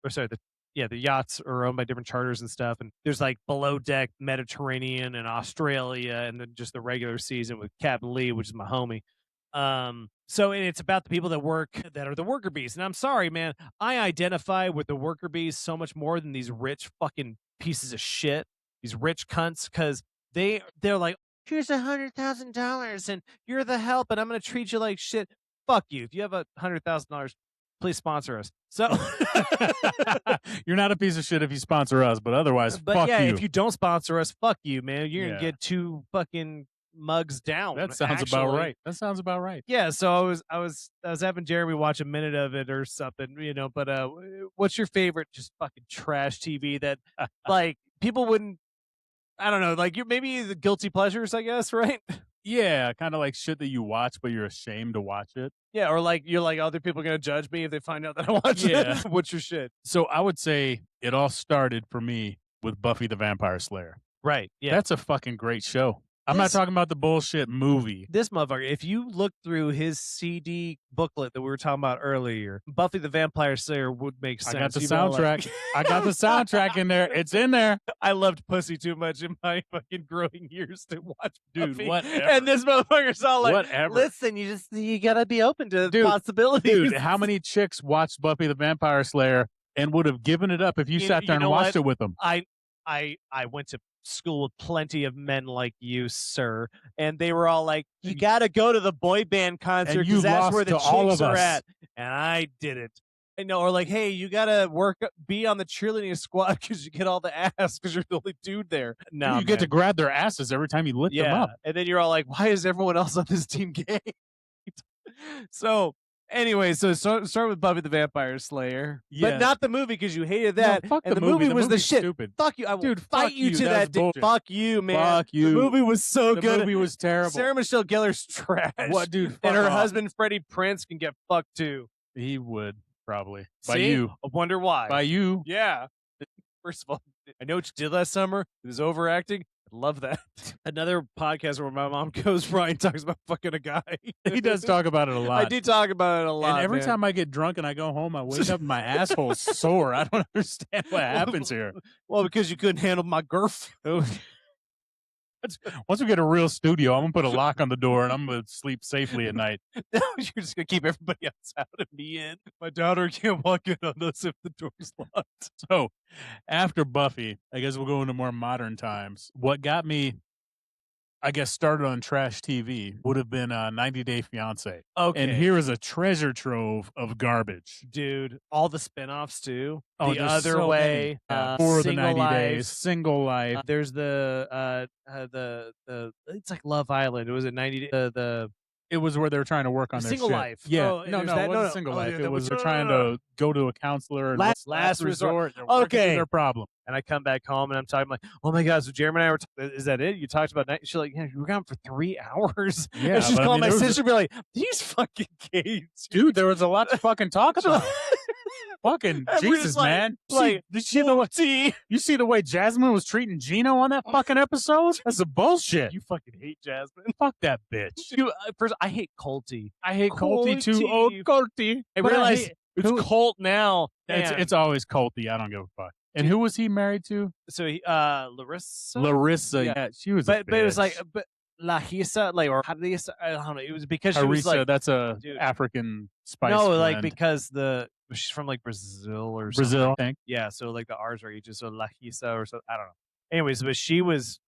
Or sorry, the yachts are owned by different charters and stuff, and there's like Below Deck Mediterranean and Australia, and then just the regular season with Captain Lee, which is my homie. So and it's about the people that are the worker bees. And I'm sorry, man, I identify with the worker bees so much more than these rich fucking pieces of shit, these rich cunts, because they're like, here's $100,000 and you're the help, and I'm gonna treat you like shit. Fuck you. If you have $100,000, please sponsor us. So You're not a piece of shit if you sponsor us, but otherwise, but fuck yeah, you. if you don't sponsor us, fuck you, man. You're Yeah. gonna get 2 fucking mugs down. That sounds about actually. right. That sounds about right. Yeah, so I was having Jeremy watch a minute of it or something, but what's your favorite just fucking trash TV that like people wouldn't, I don't know, like maybe the guilty pleasures, I guess, right? Yeah, kind of like shit that you watch, but you're ashamed to watch it. Yeah, or like you're like, other people are gonna judge me if they find out that I watch Yeah. it. What's your shit? So I would say it all started for me with Buffy the Vampire Slayer. Right. Yeah. That's a fucking great show. I'm not This- talking about the bullshit movie. This motherfucker, if you look through his CD booklet that we were talking about earlier, Buffy the Vampire Slayer would make sense. I got the You know, like- soundtrack. I got the soundtrack in there. It's in there. I loved pussy too much in my fucking growing years to watch Dude, Buffy. whatever. And this motherfucker's all like, Whatever. listen, you gotta be open to Dude, possibilities. Dude, how many chicks watched Buffy the Vampire Slayer and would have given it up if you sat there and know watched what? it with them? I went to school with plenty of men like you, sir. And they were all like, you got to go to the boy band concert because that's where the chicks are at. And I didn't. I know, or like, hey, you got to be on the cheerleading squad because you get all the ass because you're the only dude there. No, you get to grab their asses every time you lift them up. And then you're all like, why is everyone else on this team gay? So anyway, so start with Buffy the Vampire Slayer, but not the movie because you hated that. No, fuck and the movie was the shit. Stupid. Fuck you! I will fight you to that day. Fuck you, man. Fuck you. The movie was so good. The movie was terrible. Sarah Michelle Gellar's trash. What, dude? And her husband Freddie Prinze can get fucked too. He would probably. See? By you. I wonder why. By you. Yeah. First of all, I know what you did last summer. It was overacting. Love that. Another podcast where my mom goes, Brian talks about fucking a guy. He does talk about it a lot. I do talk about it a lot. And every time I get drunk and I go home, I wake up and my asshole's sore. I don't understand what happens here. Well, because you couldn't handle my girlfriend. Once we get a real studio, I'm going to put a lock on the door and I'm going to sleep safely at night. No, you're just going to keep everybody else out and me in. My daughter can't walk in on us if the door's locked. So after Buffy, I guess we'll go into more modern times. What got me, I guess, started on trash TV would have been 90 Day Fiancé. Okay. And here is a treasure trove of garbage. Dude, all the spinoffs too. Oh, the Other so Way, For the 90 Life, Days, Single Life. There's the it's like Love Island. Was it 90 the It was where they were trying to work on their Single shit. Life. Yeah. Oh, No, it wasn't Single Life. It was they're trying to go to a counselor. And Last resort. They're working through their problem. And I come back home and I'm talking like, oh my God, so Jeremy and I were, is that it? You talked about night? She's like, yeah, you were gone for 3 hours. Yeah. And she's calling my sister and be like, these fucking gays. Dude, there was a lot to fucking talk about. Fucking Jesus, man. Like, you see the way Jasmine was treating Gino on that fucking episode? That's a bullshit. You fucking hate Jasmine. Fuck that bitch. Dude, first, I hate Colty. I hate Colty too. Oh, Colty. I realize it's Colt now. It's always Colty. I don't give a fuck. And who was he married to? So he, Larissa. Yeah, she was. But it was like, Lahisa, like, or Hadisa, I don't know. It was because she was like, that's a African spice. No, blend. like because she's from like Brazil or something. Brazil, I think. Yeah, so like the R's are each, so Lahisa or so. I don't know. Anyways, but she was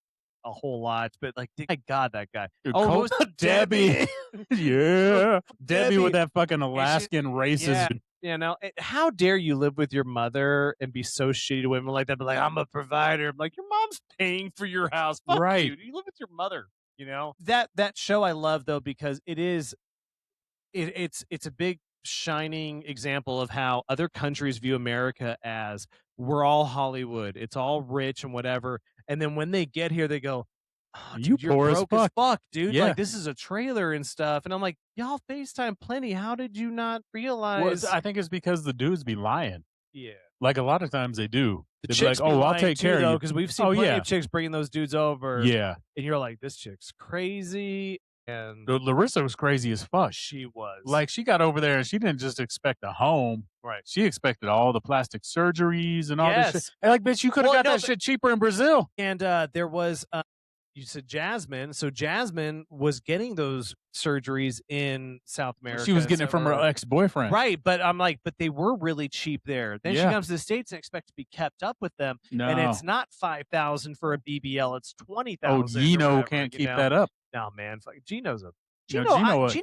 a whole lot. But like, my God, that guy. Dude, oh, Debbie. Yeah, Debbie with that fucking Alaskan racism. Yeah, now, how dare you live with your mother and be so shitty to women like that? But like, I'm a provider. I'm like, your mom's paying for your house. Fuck right. You live with your mother. You know, that show I love though because it's a big shining example of how other countries view America as we're all Hollywood. It's all rich and whatever. And then when they get here, they go, oh, dude, you're poor broke as fuck, dude. Yeah. Like, this is a trailer and stuff. And I'm like, y'all FaceTime plenty. How did you not realize? Well, I think it's because the dudes be lying. Yeah. Like a lot of times they do. The They'd be like, oh, I'll take care of you. Because we've seen plenty of chicks bringing those dudes over. Yeah. And you're like, this chick's crazy. And Larissa was crazy as fuck. She was. Like, she got over there and she didn't just expect a home. Right. She expected all the plastic surgeries and all this shit. And like, bitch, you could have got that shit cheaper in Brazil. And there was, you said Jasmine. So Jasmine was getting those surgeries in South America. She was getting it from her ex-boyfriend. Right. But I'm like, but they were really cheap there. Then she comes to the States and expects to be kept up with them. No. And it's not $5,000 for a BBL. It's $20,000. Oh, Gino can't keep that up. No, man. Gino's a... Gino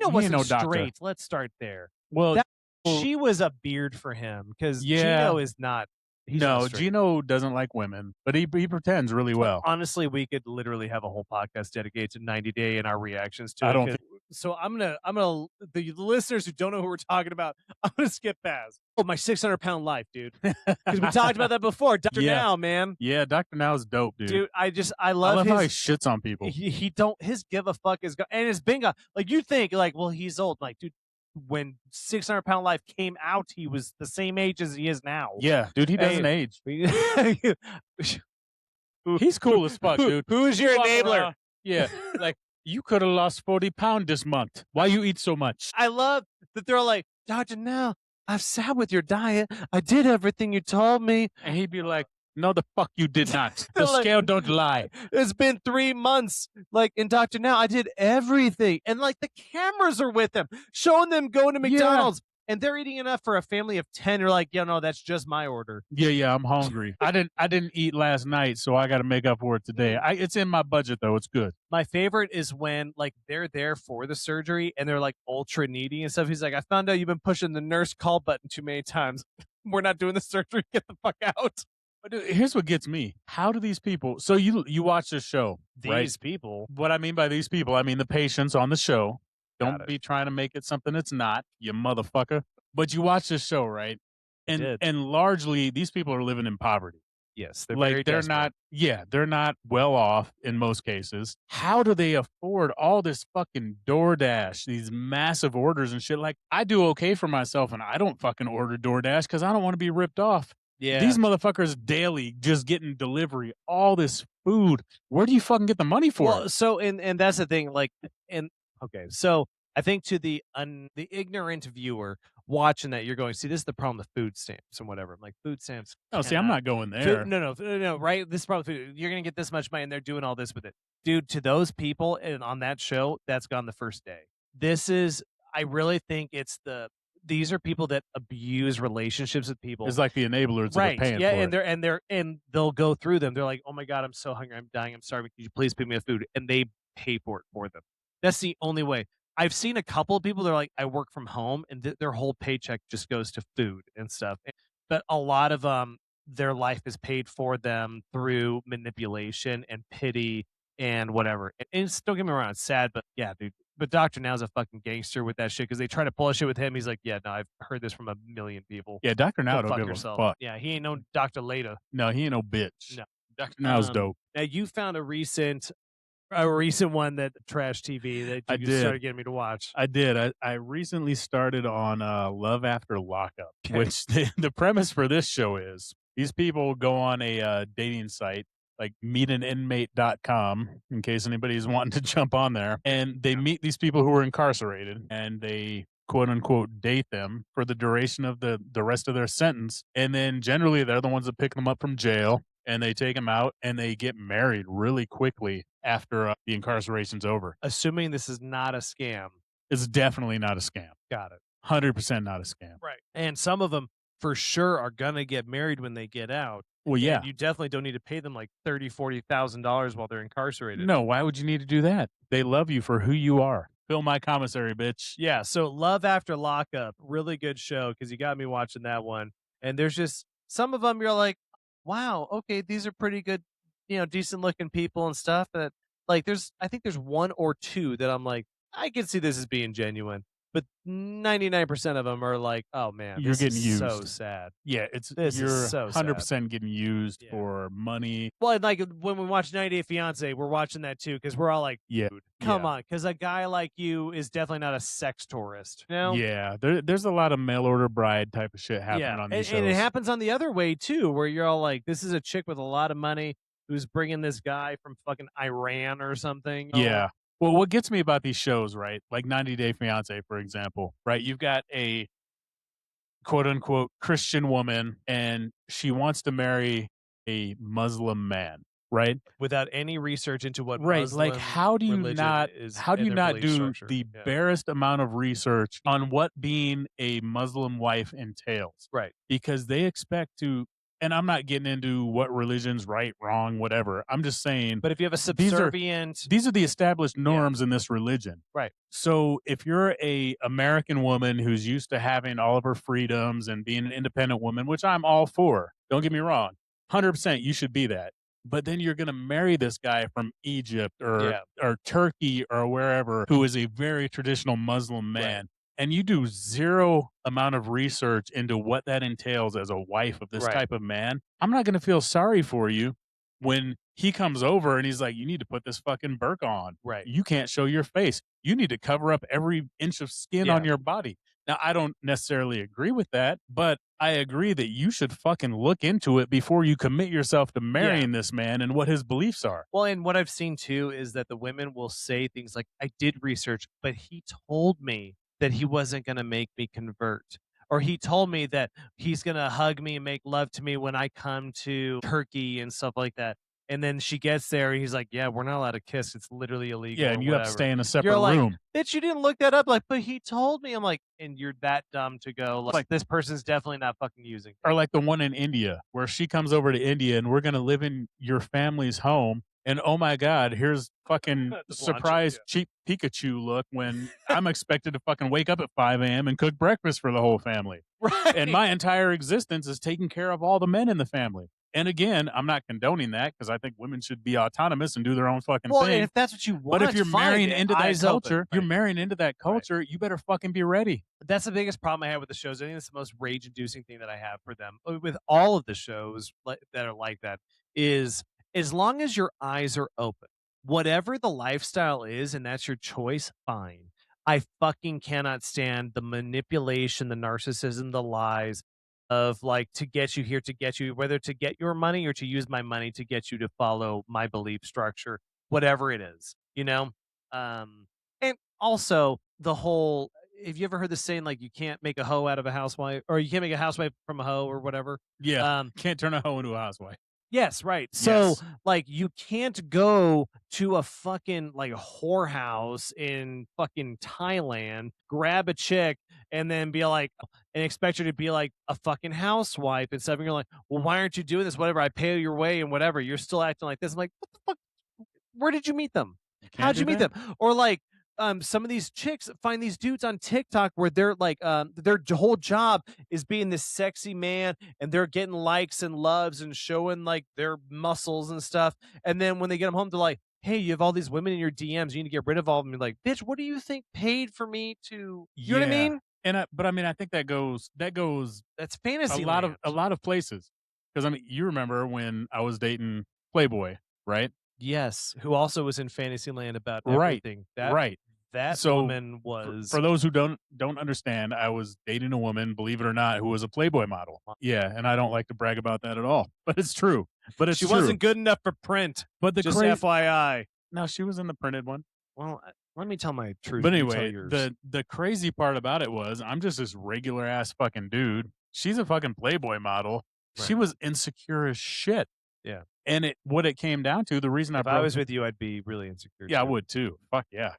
wasn't doctor. straight. Let's start there. Well, she was a beard for him because Gino is not... Gino doesn't like women, but he pretends really well. Honestly, we could literally have a whole podcast dedicated to 90 Day and our reactions to it. I don't think so. I'm gonna the listeners who don't know who we're talking about, I'm gonna skip past. Oh, my 600-pound life, dude. Because we talked about that before. Dr. Now, man. Yeah, Dr. Now is dope, dude. Dude, I love how he shits on people. His give a fuck is and his bingo. Like, you think like, well, he's old. Like, dude, when 600-pound life came out, he was the same age as he is now. Yeah, dude, he doesn't age. He's cool as fuck, dude. Who is your enabler? Yeah, like, you could have lost 40 pounds this month. Why you eat so much? I love that they're like, Dr. Now, I've sat with your diet. I did everything you told me. And he'd be like, no, the fuck you did not. The scale don't lie. It's been 3 months. Like, in Dr. Now, I did everything. And, like, the cameras are with him, showing them going to McDonald's. and they're eating enough for a family of 10. You're like, "Yeah, no, that's just my order." Yeah, I'm hungry. I didn't eat last night, so I gotta make up for it today. It's in my budget, though, it's good. My favorite is when, like, they're there for the surgery and they're, like, ultra needy and stuff. He's like, "I found out you've been pushing the nurse call button too many times. We're not doing the surgery. Get the fuck out." But dude, here's what gets me. How do these people so you watch this show, right? These people. What I mean by these people, I mean the patients on the show. Got Don't it. be trying to make it something it's not, you motherfucker. But you watch this show, right? And Did. and largely these people are living in poverty. Yes, they're Like very they're desperate. not they're not well off in most cases. How do they afford all this fucking DoorDash, these massive orders and shit? Like I do okay for myself and I don't fucking order DoorDash because I don't want to be ripped off. Yeah. These motherfuckers daily just getting delivery, all this food. Where do you fucking get the money for Well, it? so and that's the thing, like, and okay, so I think to the ignorant viewer watching that, you're going, "See, this is the problem with food stamps and whatever." I'm like, "Food stamps Oh, see, I'm cannot." not going Food, there. no, right? This is probably food. You're gonna get this much money, and they're doing all this with it, dude. To those people and on that show, that's gone the first day. This is, I really think it's these are people that abuse relationships with people. It's like the enablers that are Right. paying Yeah, for it. and they'll go through them. They're like, "Oh my god, I'm so hungry. I'm dying. I'm starving. Could you please pick me up food?" And they pay for it for them. That's the only way. I've seen a couple of people that are like, "I work from home," and their whole paycheck just goes to food and stuff. But a lot of their life is paid for them through manipulation and pity and whatever. And it's, don't get me wrong, it's sad, but yeah, dude. But Doctor Now's a fucking gangster with that shit because they try to pull a shit with him. He's like, "Yeah, no, I've heard this from a million people. Yeah, Dr. Go Now don't fuck give a yourself." fuck. Yeah, he ain't no Dr. Later. No, he ain't no bitch. No. Dr. Now's dope. Now you found a recent one that trash TV that I you did. started getting me to watch. I did. I recently started on Love After Lockup, which the premise for this show is these people go on a dating site like meetaninmate.com in case anybody's wanting to jump on there. And they meet these people who are incarcerated and they quote unquote date them for the duration of the rest of their sentence. And then generally they're the ones that pick them up from jail and they take them out and they get married really quickly after the incarceration's over. Assuming this is not a scam. It's definitely not a scam. Got it. 100% not a scam. Right. And some of them for sure are gonna get married when they get out. Well, yeah. And you definitely don't need to pay them like $30,000-$40,000 while they're incarcerated. No, why would you need to do that? They love you for who you are. Fill my commissary, bitch. Yeah, so Love After Lockup, really good show because you got me watching that one. And there's just some of them you're like, "Wow, okay, these are pretty good, decent looking people and stuff." That, like, I think there's one or two that I'm like, I can see this as being genuine. But 99% of them are like, "Oh man, You're this getting is so used. sad." Yeah, This you're is so 100% getting used Yeah. for money. Well, and like when we watch 90 Day Fiancé, we're watching that too because we're all like, Yeah. "Dude, come on," because a guy like you is definitely not a sex tourist. Yeah, there's a lot of mail order bride type of shit happening on these shows. And it happens on the other way too, where you're all like, "This is a chick with a lot of money who's bringing this guy from fucking Iran or something." Yeah. Well, what gets me about these shows, right? Like 90 Day Fiancé, for example, right? You've got a quote unquote Christian woman and she wants to marry a Muslim man, right? Without any research into what Right. Muslim Like how do you religion not is how do in you their not belief do structure. the Yeah. barest amount of research on what being a Muslim wife entails? Right. Because they expect to, and I'm not getting into what religion's right, wrong, whatever. I'm just saying But if you have a subservient, these are the established norms in this religion. right. So if you're a American woman who's used to having all of her freedoms and being an independent woman, which I'm all for, don't get me wrong, 100% you should be that. But then you're going to marry this guy from Egypt or Turkey or wherever who is a very traditional Muslim man. Right. And you do zero amount of research into what that entails as a wife of this Right. type of man. I'm not going to feel sorry for you when he comes over and he's like, you need to put this fucking burqa on. Right. You can't show your face. You need to cover up every inch of skin on Yeah. your body. Now, I don't necessarily agree with that, but I agree that you should fucking look into it before you commit yourself to marrying this man and what his beliefs are. Well, and what I've seen too is that the women will say things like, "I did research, but he told me that he wasn't going to make me convert." Or he told me that he's going to hug me and make love to me when I come to Turkey and stuff like that. And then she gets there and he's like, yeah, we're not allowed to kiss. It's literally illegal Yeah, or and you have to whatever. stay in a You're separate like, room. bitch, you didn't look that up. Like, but he told me. I'm like, and you're that dumb to go, like, this person's definitely not fucking using. Or like the one in India where she comes over to India and we're gonna live in your family's home. And oh my God, here's fucking surprise cheap Pikachu look when I'm expected to fucking wake up at 5 a.m. and cook breakfast for the whole family. Right. And my entire existence is taking care of all the men in the family. And again, I'm not condoning that because I think women should be autonomous and do their own fucking Well, and thing. if that's what you want, But if you're marrying into that eyes open, culture, you're right. marrying into that culture, you better fucking be ready. That's the biggest problem I have with the shows. I think that's the most rage-inducing thing that I have for them. With all of the shows that are like that is as long as your eyes are open, whatever the lifestyle is, and that's your choice, fine. I fucking cannot stand the manipulation, the narcissism, the lies of like to get you here, to get you, whether to get your money or to use my money to get you to follow my belief structure, whatever it is, you know? And also the whole, have you ever heard the saying like you can't make a hoe out of a housewife, or you can't make a housewife from a hoe or whatever? Yeah. Can't turn a hoe into a housewife. Yes, right. So, Yes. like, you can't go to a fucking like whorehouse in fucking Thailand, grab a chick, and then be like, and expect her to be like a fucking housewife and stuff. And you're like, well, why aren't you doing this? Whatever, I pay your way and whatever. You're still acting like this. I'm like, what the fuck? Where did you meet them? How'd you meet them? Or like, some of these chicks find these dudes on TikTok where they're like, their whole job is being this sexy man, and they're getting likes and loves and showing like their muscles and stuff. And then when they get them home, they're like, "Hey, you have all these women in your DMs. You need to get rid of all of them." You're like, bitch, what do you think paid for me to? You know what I mean? And but I mean, I think that goes That's fantasy. a lot of places. Because I mean, you remember when I was dating Playboy, right? Yes, who also was in Fantasyland about Right, everything. right. That So woman was for those who don't understand, I was dating a woman, believe it or not, who was a Playboy model. Yeah, and I don't like to brag about that at all, but it's true. But it's she true. wasn't good enough for print. But the Just crazy, FYI. no, she was in the printed one. Well, let me tell my truth. But You tell anyway, yours. the crazy part about it was I'm just this regular ass fucking dude. She's a fucking Playboy model. She Right. was insecure as shit. Yeah. And what it came down to, the reason If I was with you, I'd be really insecure. yeah, I too. would too. Fuck yeah.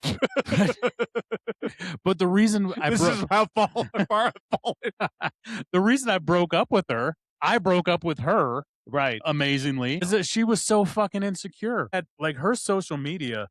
But the reason I This is how far I've fallen. the reason I broke up with her, I broke up with her Right. amazingly, is that she was so fucking insecure. Like her social media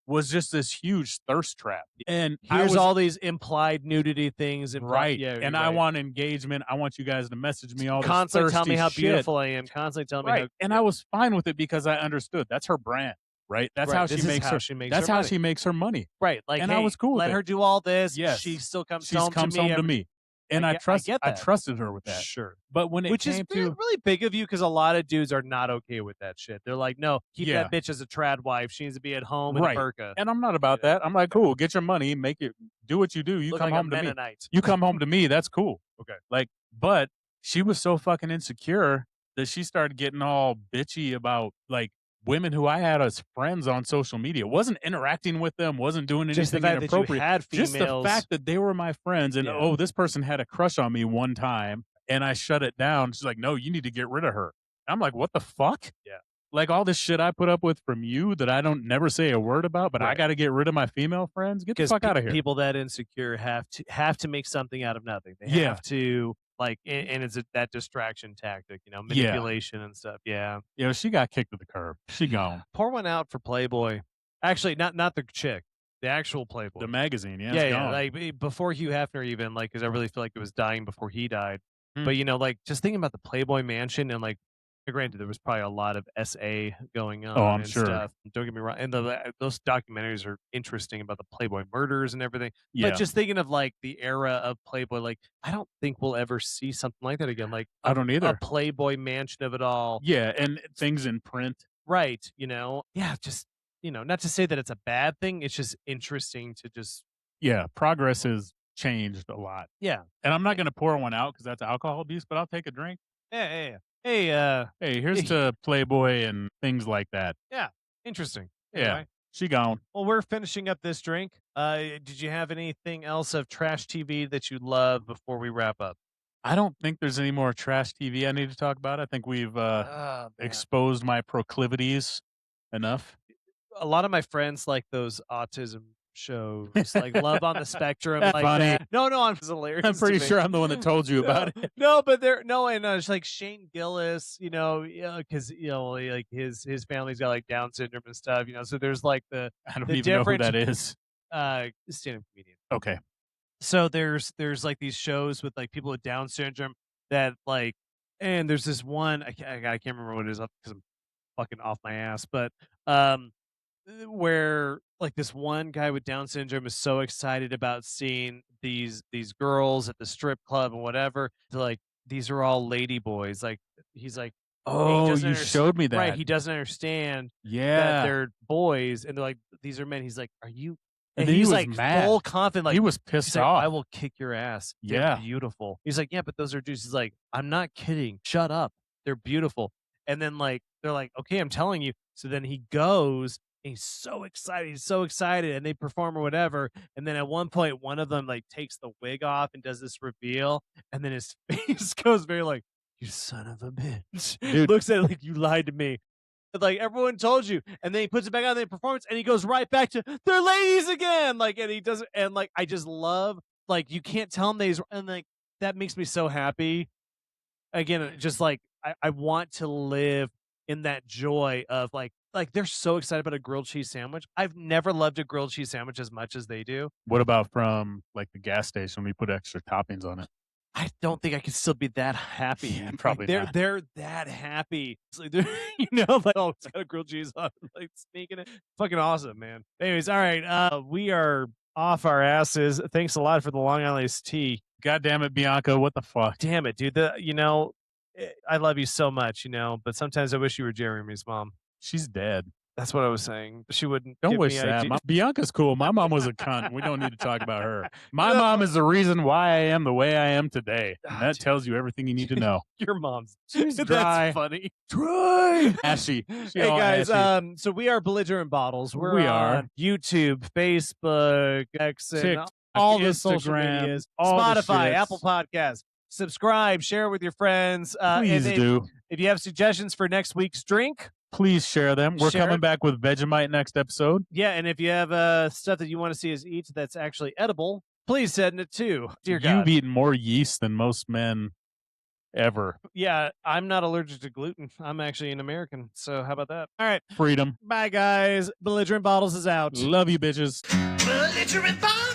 was just this huge thirst trap. And Here's all these implied nudity things. right. Yeah, And I want engagement. I want you guys to message me all this constantly tell me thirsty how shit. beautiful I am. Constantly tell me how. And I was fine with it because I understood that's her brand. Right. That's Right, how this she is makes how her. she makes That's her how money. she makes her money. Right. Like, And hey, I was cool with let it. her do all this. Yes. She still comes She home comes to me. home to me. And I get that. trusted her with that. Sure. But when it Which came is to really big of you, because a lot of dudes are not okay with that shit. They're like, no, keep Yeah. that bitch as a trad wife. She needs to be at home in a burqa. And I'm not about that. I'm like, cool, get your money, make it, do what you do. You Look come like a home to me. Mennonite. You come home to me. That's cool. Okay. Like, but she was so fucking insecure that she started getting all bitchy about like women who I had as friends on social media. Wasn't interacting with them, wasn't doing anything Just the fact inappropriate. that you had Just the females. fact that they were my friends and oh, this person had a crush on me one time and I shut it down. She's like, no, you need to get rid of her. I'm like, what the fuck? Yeah. Like all this shit I put up with from you that I don't never say a word about, but I got to get rid of my female friends. Get the fuck out of here. People that insecure have to make something out of nothing. They have to like, and it's that distraction tactic, manipulation and stuff. Yeah. You know, she got kicked to the curb. She gone. Pour one out for Playboy. Actually, not the chick, the actual Playboy, the magazine. Yeah, yeah, gone. like before Hugh Hefner, even like, because I really feel like it was dying before he died. But like just thinking about the Playboy Mansion and like, granted, there was probably a lot of SA going on. I'm and sure. Stuff. Don't get me wrong, and those documentaries are interesting about the Playboy murders and everything. Yeah. But just thinking of like the era of Playboy, like I don't think we'll ever see something like that again. Like I don't either. A Playboy Mansion of it all. Yeah, and things in print. Right. Yeah. Just not to say that it's a bad thing. It's just interesting to just. Yeah, progress has changed a lot. Yeah. And I'm not going to pour one out because that's alcohol abuse, but I'll take a drink. Yeah. Hey, here's to Playboy and things like that. Yeah. Interesting. Yeah. Anyway. She gone. Well, we're finishing up this drink. Did you have anything else of trash TV that you love before we wrap up? I don't think there's any more trash TV I need to talk about. I think we've Oh, man. exposed my proclivities enough. A lot of my friends like those autism shows, like Love on the Spectrum, That's like funny. that. No, it's hilarious. I'm pretty to me. sure I'm the one that told you about it. No, but and it's like Shane Gillis, because like his family's got like Down syndrome and stuff, So there's like I don't the even know who different that is. stand-up comedian. Okay. So there's like these shows with like people with Down syndrome that like, and there's this one I can't remember what it is because I'm fucking off my ass, but where like this one guy with Down syndrome is so excited about seeing these girls at the strip club and whatever. Like these are all lady boys. Like he's like, Oh, you showed me that. right? He doesn't understand that Yeah. they're boys, and they're like, these are men. He's like, are you? And then he he's was like mad. full confident. Like he was he's pissed like, off. I will kick your ass. They're Yeah. beautiful. He's like, yeah, but those are dudes. He's like, I'm not kidding. Shut up. They're beautiful. And then like they're like, okay, I'm telling you. So then he goes. And he's so excited. He's so excited, and they perform or whatever. And then at one point, one of them like takes the wig off and does this reveal, and then his face goes very like, "You son of a bitch!" Dude. Looks at it like, "You lied to me." Like everyone told you, and then he puts it back on the performance, and he goes right back to they're ladies again. Like, and he doesn't, and like I just love like you can't tell him and like that makes me so happy. Again, just like I want to live in that joy of like they're so excited about a grilled cheese sandwich. I've never loved a grilled cheese sandwich as much as they do. What about from like the gas station when we put extra toppings on it? I don't think I could still be that happy. Yeah, probably not. They're that happy. It's like like oh, it's got a grilled cheese on, like sneaking it. Fucking awesome, man. Anyways, all right. We are off our asses. Thanks a lot for the Long Island iced tea. God damn it, Bianca! What the fuck? Damn it, dude. I love you so much, but sometimes I wish you were Jeremy's mom. She's dead. That's what I was saying. She wouldn't. Don't give wish me that. IG. Bianca's cool. My mom was a cunt. We don't need to talk about her. My mom is the reason why I am the way I am today. And that tells you everything you need to know. Your mom's She's That's dry. funny. Dry. Ashy. Hey guys, so we are Belligerent Bottles. We are. on YouTube, Facebook, X, and TikTok, all the social Instagram, medias, all the Spotify, shits. Apple Podcasts. Subscribe, share with your friends. Please do. If you have suggestions for next week's drink, Please share them. We're Share coming it. back with Vegemite next episode. yeah, and if you have stuff that you want to see us eat that's actually edible, please send it too. Dear God. You've eaten more yeast than most men ever. Yeah, I'm not allergic to gluten. I'm actually an American. So how about that? All right. Freedom. Bye, guys. Belligerent Bottles is out. Love you, bitches. Belligerent Bottles.